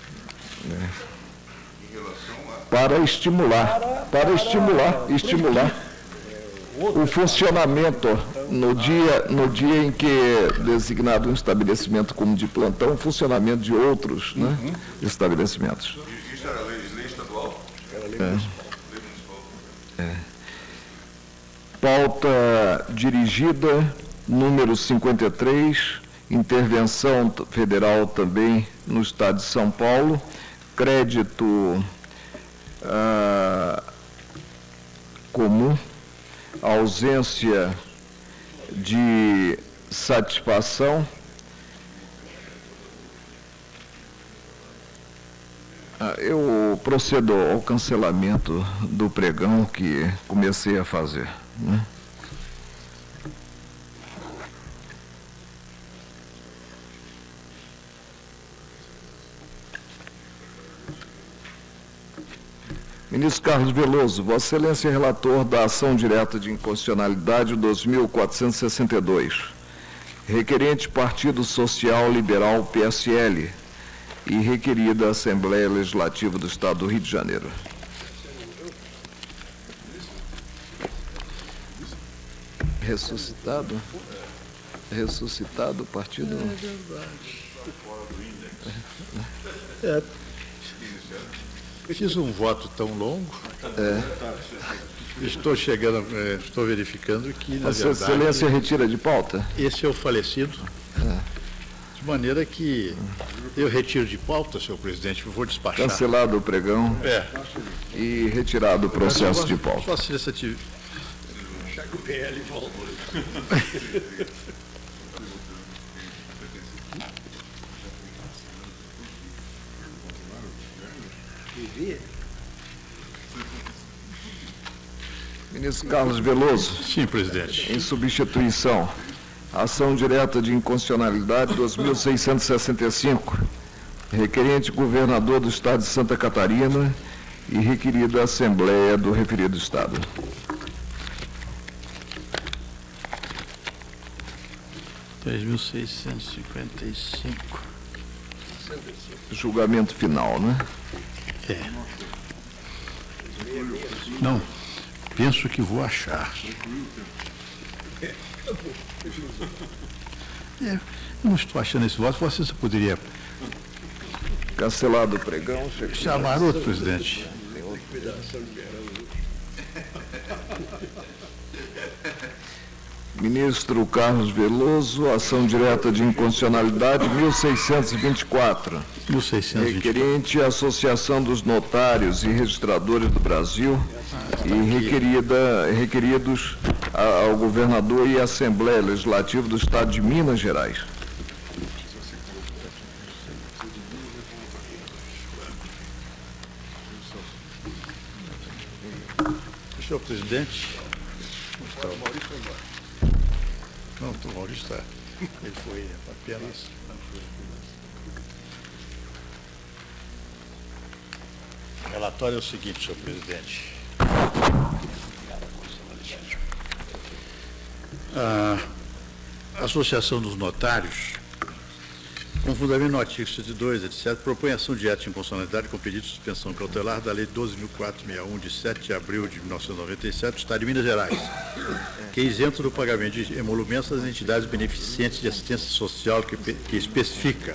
S1: para estimular o funcionamento no dia em que é designado um estabelecimento como de plantão, o funcionamento de outros, né, estabelecimentos.
S6: Isso era lei estadual?
S5: Era lei municipal.
S1: Pauta dirigida, número 53, intervenção federal também no Estado de São Paulo, crédito comum, ausência de satisfação. Eu procedo ao cancelamento do pregão que comecei a fazer. Né? Ministro Carlos Veloso, Vossa Excelência é relator da ação direta de inconstitucionalidade 2462, requerente Partido Social Liberal PSL e requerida Assembleia Legislativa do Estado do Rio de Janeiro. Ressuscitado o partido?
S3: Fiz um voto tão longo. Estou verificando que, na
S1: Vossa
S3: verdade,
S1: Excelência retira de pauta?
S3: esse é o falecido. De maneira que eu retiro de pauta, senhor presidente, vou despachar.
S1: Cancelado o pregão e retirado o processo de pauta.
S3: Só se essa atividade.
S5: O PL volta.
S1: Ministro Carlos Veloso,
S3: Sim, presidente.
S1: em substituição. Ação direta de inconstitucionalidade 2665. Requerente governador do Estado de Santa Catarina e requerida Assembleia do referido Estado. Julgamento final, né?
S3: Não, penso que vou achar. Eu não estou achando esse voto. Você poderia
S1: Cancelado o pregão.
S3: chamar outro, presidente?
S1: Ministro Carlos Veloso, ação direta de inconstitucionalidade 1624.
S3: 1624.
S1: Requerente Associação dos Notários e Registradores do Brasil e requeridos ao governador e Assembleia Legislativa do Estado de Minas Gerais.
S3: Senhor presidente. O Maurício foi embora. Não, o Maurício está. Ele foi apenas. O relatório é o seguinte, senhor presidente. A Associação dos Notários, com fundamento no artigo 102, etc., propõe ação direta de inconstitucionalidade com pedido de suspensão cautelar da Lei 12.461, de 7 de abril de 1997, do Estado de Minas Gerais, que é isento do pagamento de emolumentos das entidades beneficentes de assistência social que especifica.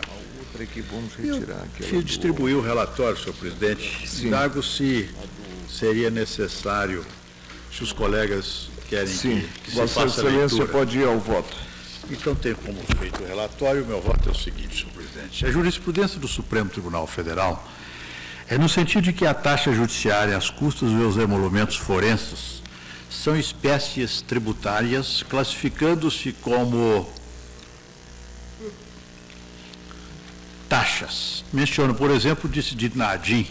S3: Eu distribuí o relatório, senhor presidente. Indago se seria necessário, se os colegas querem que se
S1: Vossa
S3: faça a
S1: Excelência
S3: leitura.
S1: pode ir ao voto.
S3: Então, tem como feito o relatório, o meu voto é o seguinte, senhor presidente. A jurisprudência do Supremo Tribunal Federal é no sentido de que a taxa judiciária, as custas e os emolumentos forenses são espécies tributárias, classificando-se como taxas. Menciono, por exemplo, de Nadim,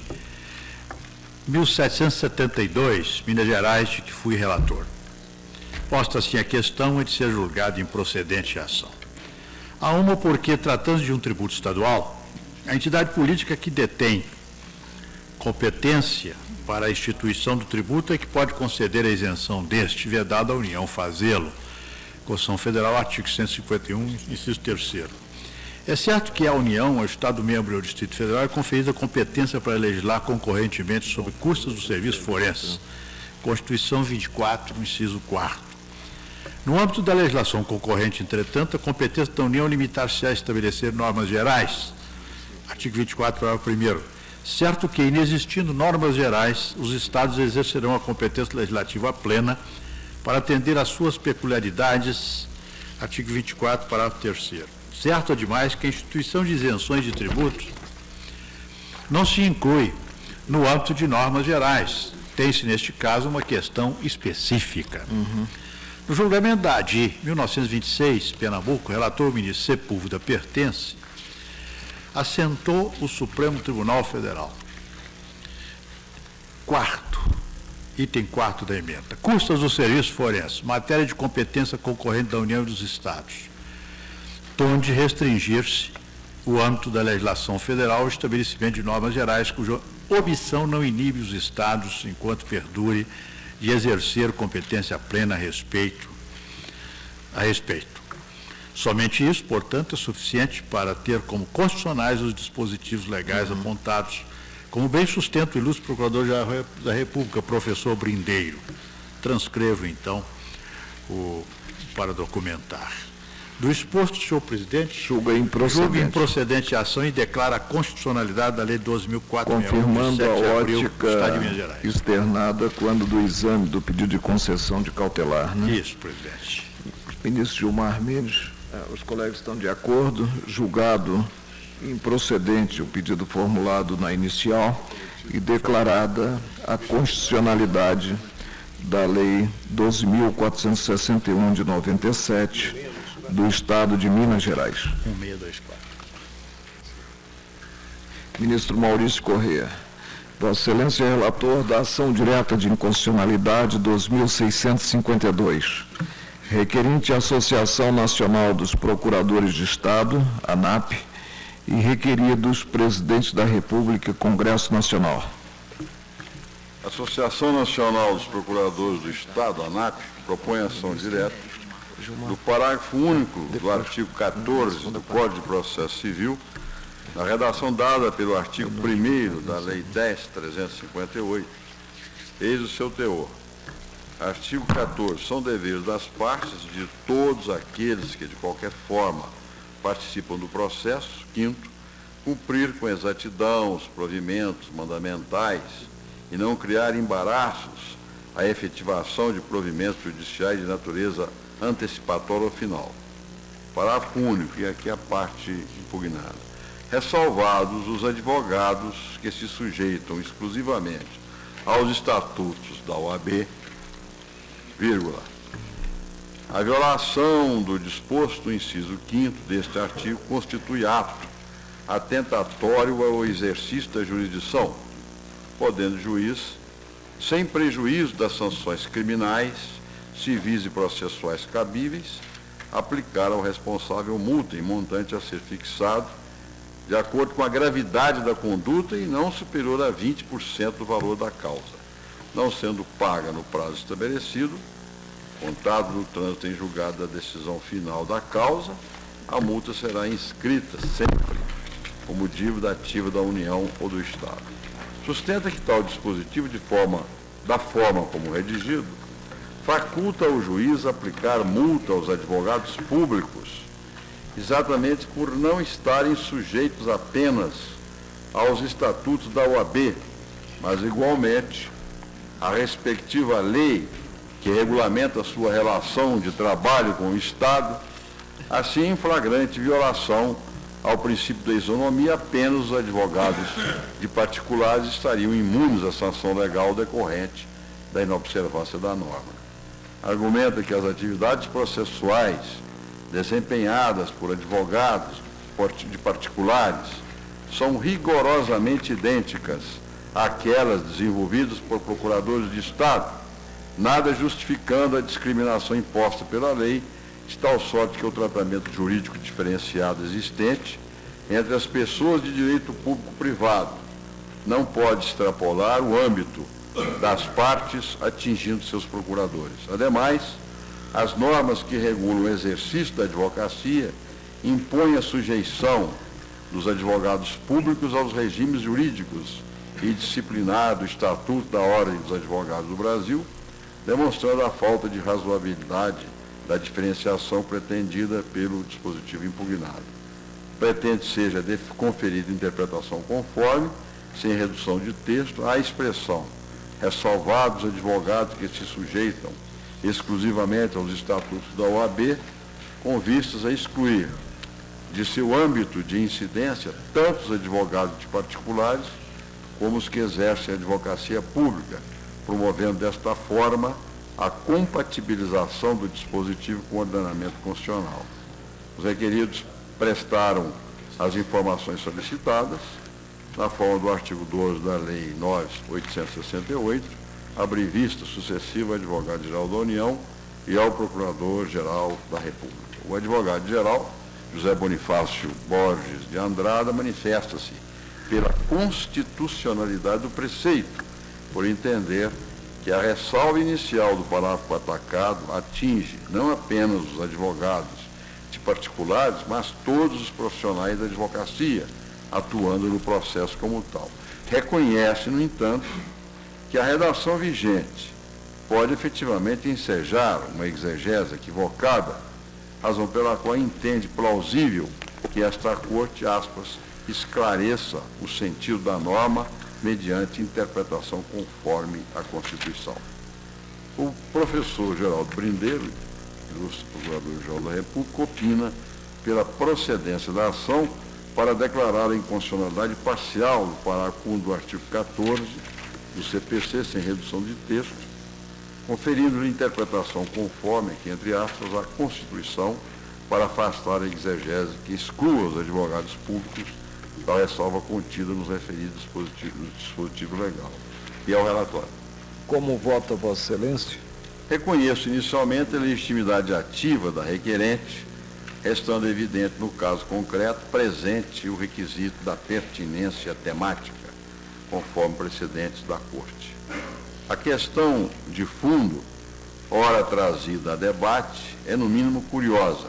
S3: 1772, Minas Gerais, de que fui relator. Posta assim a questão é de ser julgado improcedente a ação. Há uma porque, tratando de um tributo estadual, a entidade política que detém competência para a instituição do tributo é que pode conceder a isenção deste, vedado à União fazê-lo. Constituição Federal, artigo 151, inciso 3º. É certo que à União, ao Estado-membro e ao Distrito Federal é conferida a competência para legislar concorrentemente sobre custas do serviço forense. Constituição 24, inciso 4º. No âmbito da legislação concorrente, entretanto, a competência da União limitar-se a estabelecer normas gerais. Artigo 24, parágrafo 1º. Certo que, inexistindo normas gerais, os Estados exercerão a competência legislativa plena para atender às suas peculiaridades. Artigo 24, parágrafo 3º. Certo, ademais, que a instituição de isenções de tributos não se inclui no âmbito de normas gerais. Tem-se, neste caso, uma questão específica. No julgamento da ADI, 1926, Pernambuco, relator o ministro Sepúlveda Pertence, assentou o Supremo Tribunal Federal. Item 4º da emenda. Custas do serviço forense, matéria de competência concorrente da União e dos Estados. Tom de restringir-se o âmbito da legislação federal ao estabelecimento de normas gerais cuja omissão não inibe os Estados, enquanto perdure, de exercer competência plena a respeito. Somente isso, portanto, é suficiente para ter como constitucionais os dispositivos legais apontados, como bem sustenta o ilustre Procurador-Geral da República, professor Brindeiro. Transcrevo, então, para documentar. Do exposto, senhor presidente, julga improcedente a ação e declara a constitucionalidade da Lei 12.461,
S1: confirmando
S3: de 7 de
S1: a
S3: abril, do Estado de Minas
S1: ótica
S3: Gerais.
S1: externada quando do exame do pedido de concessão de cautelar, né?
S3: Isso, presidente.
S1: Ministro Gilmar Mendes, os colegas estão de acordo, julgado improcedente o pedido formulado na inicial e declarada a constitucionalidade da Lei 12.461 de 97 do Estado de Minas Gerais.
S3: 1624.
S1: Ministro Maurício Corrêa, Vossa Excelência, relator da ação direta de inconstitucionalidade 2652, requerente à Associação Nacional dos Procuradores de Estado, ANAP, e requeridos presidentes da República e Congresso Nacional.
S4: A Associação Nacional dos Procuradores do Estado, ANAP, propõe ação direta do parágrafo único do artigo 14 do Código de Processo Civil, na redação dada pelo artigo 1º da Lei 10.358, eis o seu teor. Artigo 14. São deveres das partes de todos aqueles que, de qualquer forma, participam do processo. 5º. Cumprir com exatidão os provimentos mandamentais e não criar embaraços à efetivação de provimentos judiciais de natureza antecipatória ou final. Parágrafo único, e aqui a parte impugnada. Ressalvados os advogados que se sujeitam exclusivamente aos estatutos da OAB, vírgula, a violação do disposto no inciso 5º deste artigo constitui ato atentatório ao exercício da jurisdição, podendo o juiz, sem prejuízo das sanções criminais, civis e processuais cabíveis, aplicar ao responsável multa em montante a ser fixado de acordo com a gravidade da conduta e não superior a 20% do valor da causa, não sendo paga no prazo estabelecido, contado no trânsito em julgado da decisão final da causa, a multa será inscrita sempre como dívida ativa da União ou do Estado. Sustenta que tal dispositivo, da forma como redigido, faculta ao juiz aplicar multa aos advogados públicos, exatamente por não estarem sujeitos apenas aos estatutos da OAB, mas igualmente à respectiva lei que regulamenta a sua relação de trabalho com o Estado, assim em flagrante violação ao princípio da isonomia, apenas os advogados de particulares estariam imunes à sanção legal decorrente da inobservância da norma. Argumenta que as atividades processuais desempenhadas por advogados de particulares são rigorosamente idênticas àquelas desenvolvidas por procuradores de Estado, nada justificando a discriminação imposta pela lei, de tal sorte que o tratamento jurídico diferenciado existente entre as pessoas de direito público-privado não pode extrapolar o âmbito das partes atingindo seus procuradores. Ademais, as normas que regulam o exercício da advocacia impõem a sujeição dos advogados públicos aos regimes jurídicos e disciplinar do Estatuto da Ordem dos Advogados do Brasil, demonstrando a falta de razoabilidade da diferenciação pretendida pelo dispositivo impugnado. Pretende seja conferida interpretação conforme, sem redução de texto, à expressão ressalvados advogados que se sujeitam exclusivamente aos estatutos da OAB, com vistas a excluir de seu âmbito de incidência tanto os advogados de particulares como os que exercem a advocacia pública, promovendo desta forma a compatibilização do dispositivo com o ordenamento constitucional. Os requeridos prestaram as informações solicitadas na forma do artigo 12 da Lei 9.868, abre vista sucessiva ao Advogado-Geral da União e ao Procurador-Geral da República. O Advogado-Geral, José Bonifácio Borges de Andrada, manifesta-se pela constitucionalidade do preceito, por entender que a ressalva inicial do parágrafo atacado atinge não apenas os advogados de particulares, mas todos os profissionais da advocacia, atuando no processo como tal. Reconhece, no entanto, que a redação vigente pode efetivamente ensejar uma exegese equivocada, razão pela qual entende plausível que esta Corte, aspas, esclareça o sentido da norma mediante interpretação conforme a Constituição. O professor Geraldo Brindeiro, ilustre Procurador-Geral da República, opina pela procedência da ação para declarar a inconstitucionalidade parcial do parágrafo 1 do artigo 14 do CPC, sem redução de texto, conferindo-lhe interpretação conforme, aqui entre aspas, a Constituição, para afastar a exegese que exclua os advogados públicos da ressalva contida nos referidos dispositivo legal. E ao relatório.
S1: Como vota Vossa Excelência?
S4: Reconheço inicialmente a legitimidade ativa da requerente, restando evidente no caso concreto presente o requisito da pertinência temática, conforme precedentes da Corte. A questão de fundo, ora trazida a debate, é no mínimo curiosa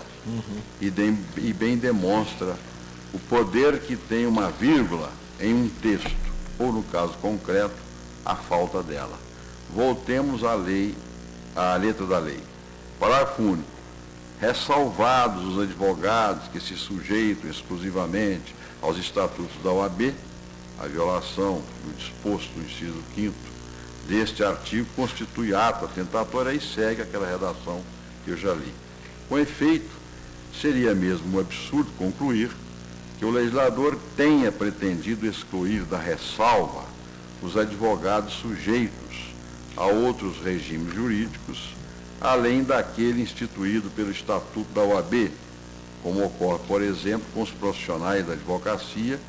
S4: e bem demonstra o poder que tem uma vírgula em um texto, ou no caso concreto, a falta dela. Voltemos à letra da lei. Parágrafo único. Ressalvados os advogados que se sujeitam exclusivamente aos estatutos da OAB, a violação do disposto no inciso 5º deste artigo constitui ato atentatório, e segue aquela redação que eu já li. Com efeito, seria mesmo um absurdo concluir que o legislador tenha pretendido excluir da ressalva os advogados sujeitos a outros regimes jurídicos, além daquele instituído pelo Estatuto da OAB, como ocorre, por exemplo, com os profissionais da advocacia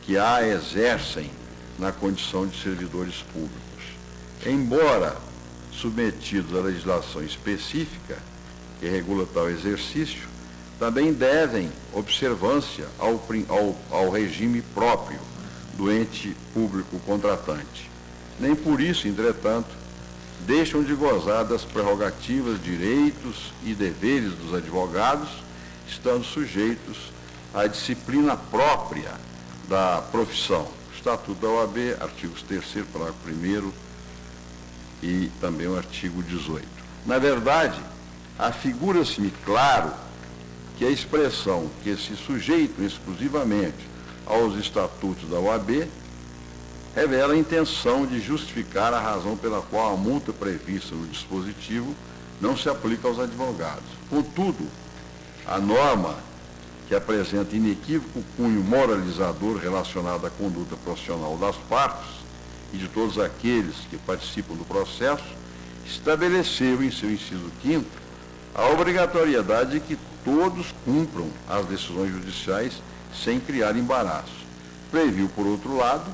S4: que a exercem na condição de servidores públicos. Embora submetidos à legislação específica que regula tal exercício, também devem observância ao regime próprio do ente público contratante. Nem por isso, entretanto, deixam de gozar das prerrogativas, direitos e deveres dos advogados, estando sujeitos à disciplina própria da profissão. Estatuto da OAB, artigos 3º, parágrafo 1º e também o artigo 18. Na verdade, afigura-se-me claro que a expressão que se sujeitam exclusivamente aos estatutos da OAB revela a intenção de justificar a razão pela qual a multa prevista no dispositivo não se aplica aos advogados. Contudo, a norma, que apresenta inequívoco cunho moralizador relacionado à conduta profissional das partes e de todos aqueles que participam do processo, estabeleceu em seu inciso 5º a obrigatoriedade de que todos cumpram as decisões judiciais sem criar embaraço. Previu, por outro lado,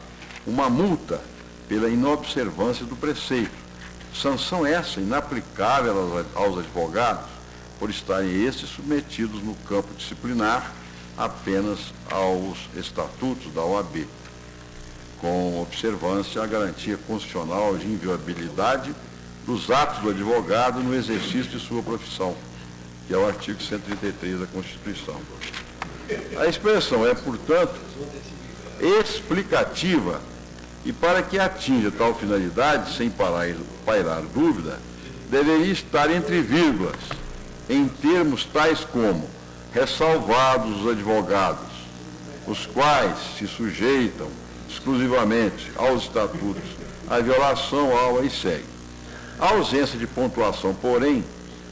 S4: uma multa pela inobservância do preceito, sanção essa inaplicável aos advogados, por estarem estes submetidos no campo disciplinar apenas aos estatutos da OAB, com observância à garantia constitucional de inviolabilidade dos atos do advogado no exercício de sua profissão, que é o artigo 133 da Constituição. A expressão é, portanto, explicativa e, para que atinja tal finalidade, sem pairar dúvida, deveria estar entre vírgulas, em termos tais como ressalvados os advogados, os quais se sujeitam exclusivamente aos estatutos, a violação ao e segue. A ausência de pontuação, porém,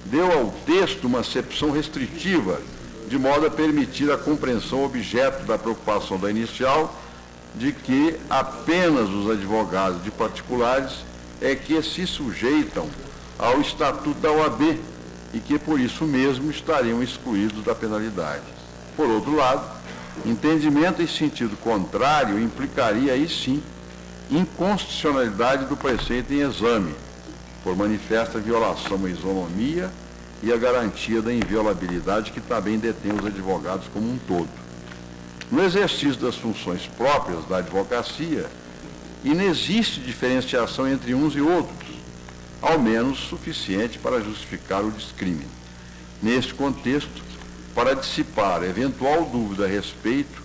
S4: deu ao texto uma acepção restritiva, de modo a permitir a compreensão objeto da preocupação da inicial, de que apenas os advogados de particulares é que se sujeitam ao Estatuto da OAB e que, por isso mesmo, estariam excluídos da penalidade. Por outro lado, entendimento em sentido contrário implicaria, aí sim, inconstitucionalidade do preceito em exame, por manifesta violação à isonomia e à garantia da inviolabilidade que também detém os advogados como um todo. No exercício das funções próprias da advocacia, inexiste diferenciação entre uns e outros, ao menos suficiente para justificar o discrímine. Neste contexto, para dissipar eventual dúvida a respeito,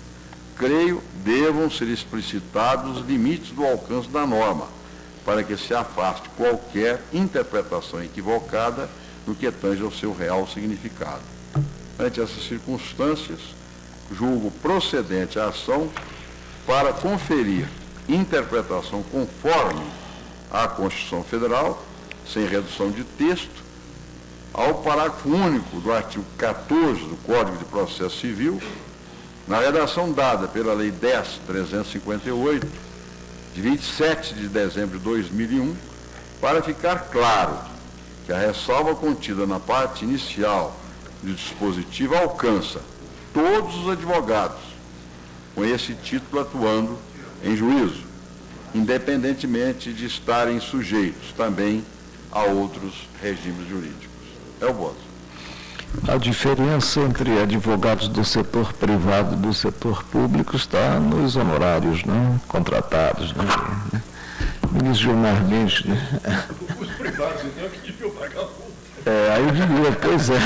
S4: creio devam ser explicitados os limites do alcance da norma, para que se afaste qualquer interpretação equivocada no que tange ao seu real significado. Ante essas circunstâncias, julgo procedente a ação para conferir interpretação conforme à Constituição Federal, sem redução de texto, ao parágrafo único do artigo 14 do Código de Processo Civil, na redação dada pela Lei 10.358, de 27 de dezembro de 2001, para ficar claro que a ressalva contida na parte inicial do dispositivo alcança todos os advogados, com esse título atuando em juízo, independentemente de estarem sujeitos também a outros regimes jurídicos. É o voto.
S1: A diferença entre advogados do setor privado e do setor público está nos honorários, né, contratados. Né? Ministro Gilmar Mendes, né?
S5: Os privados, então, que deviam pagar a multa.
S1: Aí devia, pois é,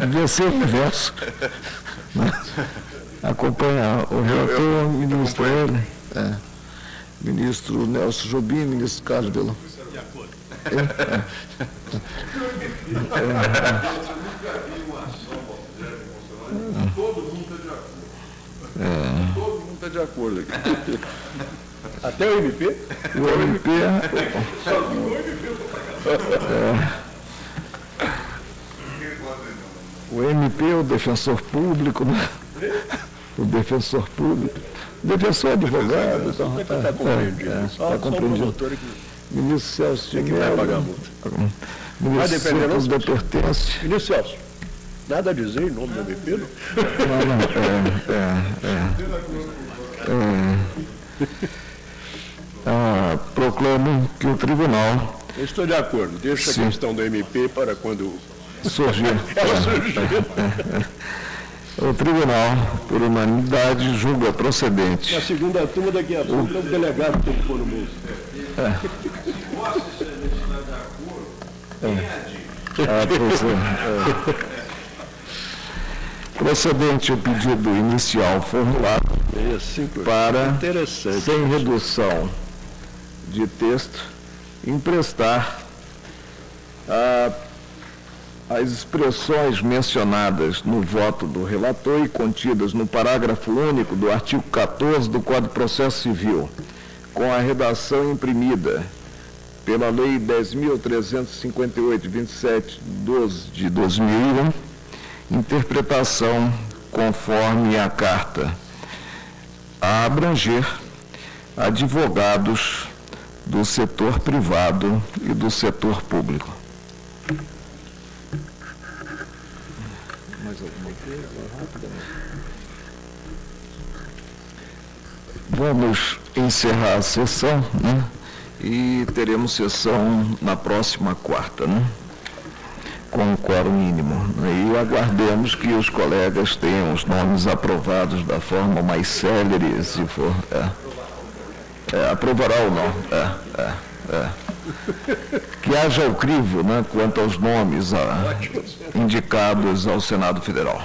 S1: devia ser o inverso. Né? Acompanhar o relator, o ministro ele, ministro Nelson Jobim, ministro Carlos Velão.
S4: Todo mundo está de acordo. Todo mundo está de acordo aqui.
S5: Até o MP?
S1: O MP o MP é o defensor público, né? O defensor público. Defensor advogado.
S5: Está compreendido.
S1: Está compreendido. Ministro Celso de
S5: Vai pagar a multa.
S1: Ministro Celso da Pertence.
S5: Ministro Celso, nada a dizer em nome do MP, não?
S1: Proclamo que o tribunal
S5: Eu estou de acordo. Deixa
S1: Sim.
S5: a questão do MP para quando
S1: surgiu.
S5: ela surgir.
S1: O tribunal, por unanimidade, julga procedente.
S5: Na segunda turma, daqui a pouco, o delegado tem que pôr no bolso.
S1: Procedente o pedido inicial formulado para,
S5: Interessante.
S1: sem redução de texto, emprestar as expressões mencionadas no voto do relator e contidas no parágrafo único do artigo 14 do Código de Processo Civil, com a redação imprimida pela Lei 10.358, 27/12 de 2001, interpretação conforme a carta, a abranger advogados do setor privado e do setor público. Mais alguma coisa? Vamos encerrar a sessão, né? E teremos sessão na próxima quarta, né? Com o quórum mínimo. E aguardemos que os colegas tenham os nomes aprovados da forma mais célere, se for. Aprovará ou não. Que haja o crivo, né, quanto aos nomes indicados ao Senado Federal.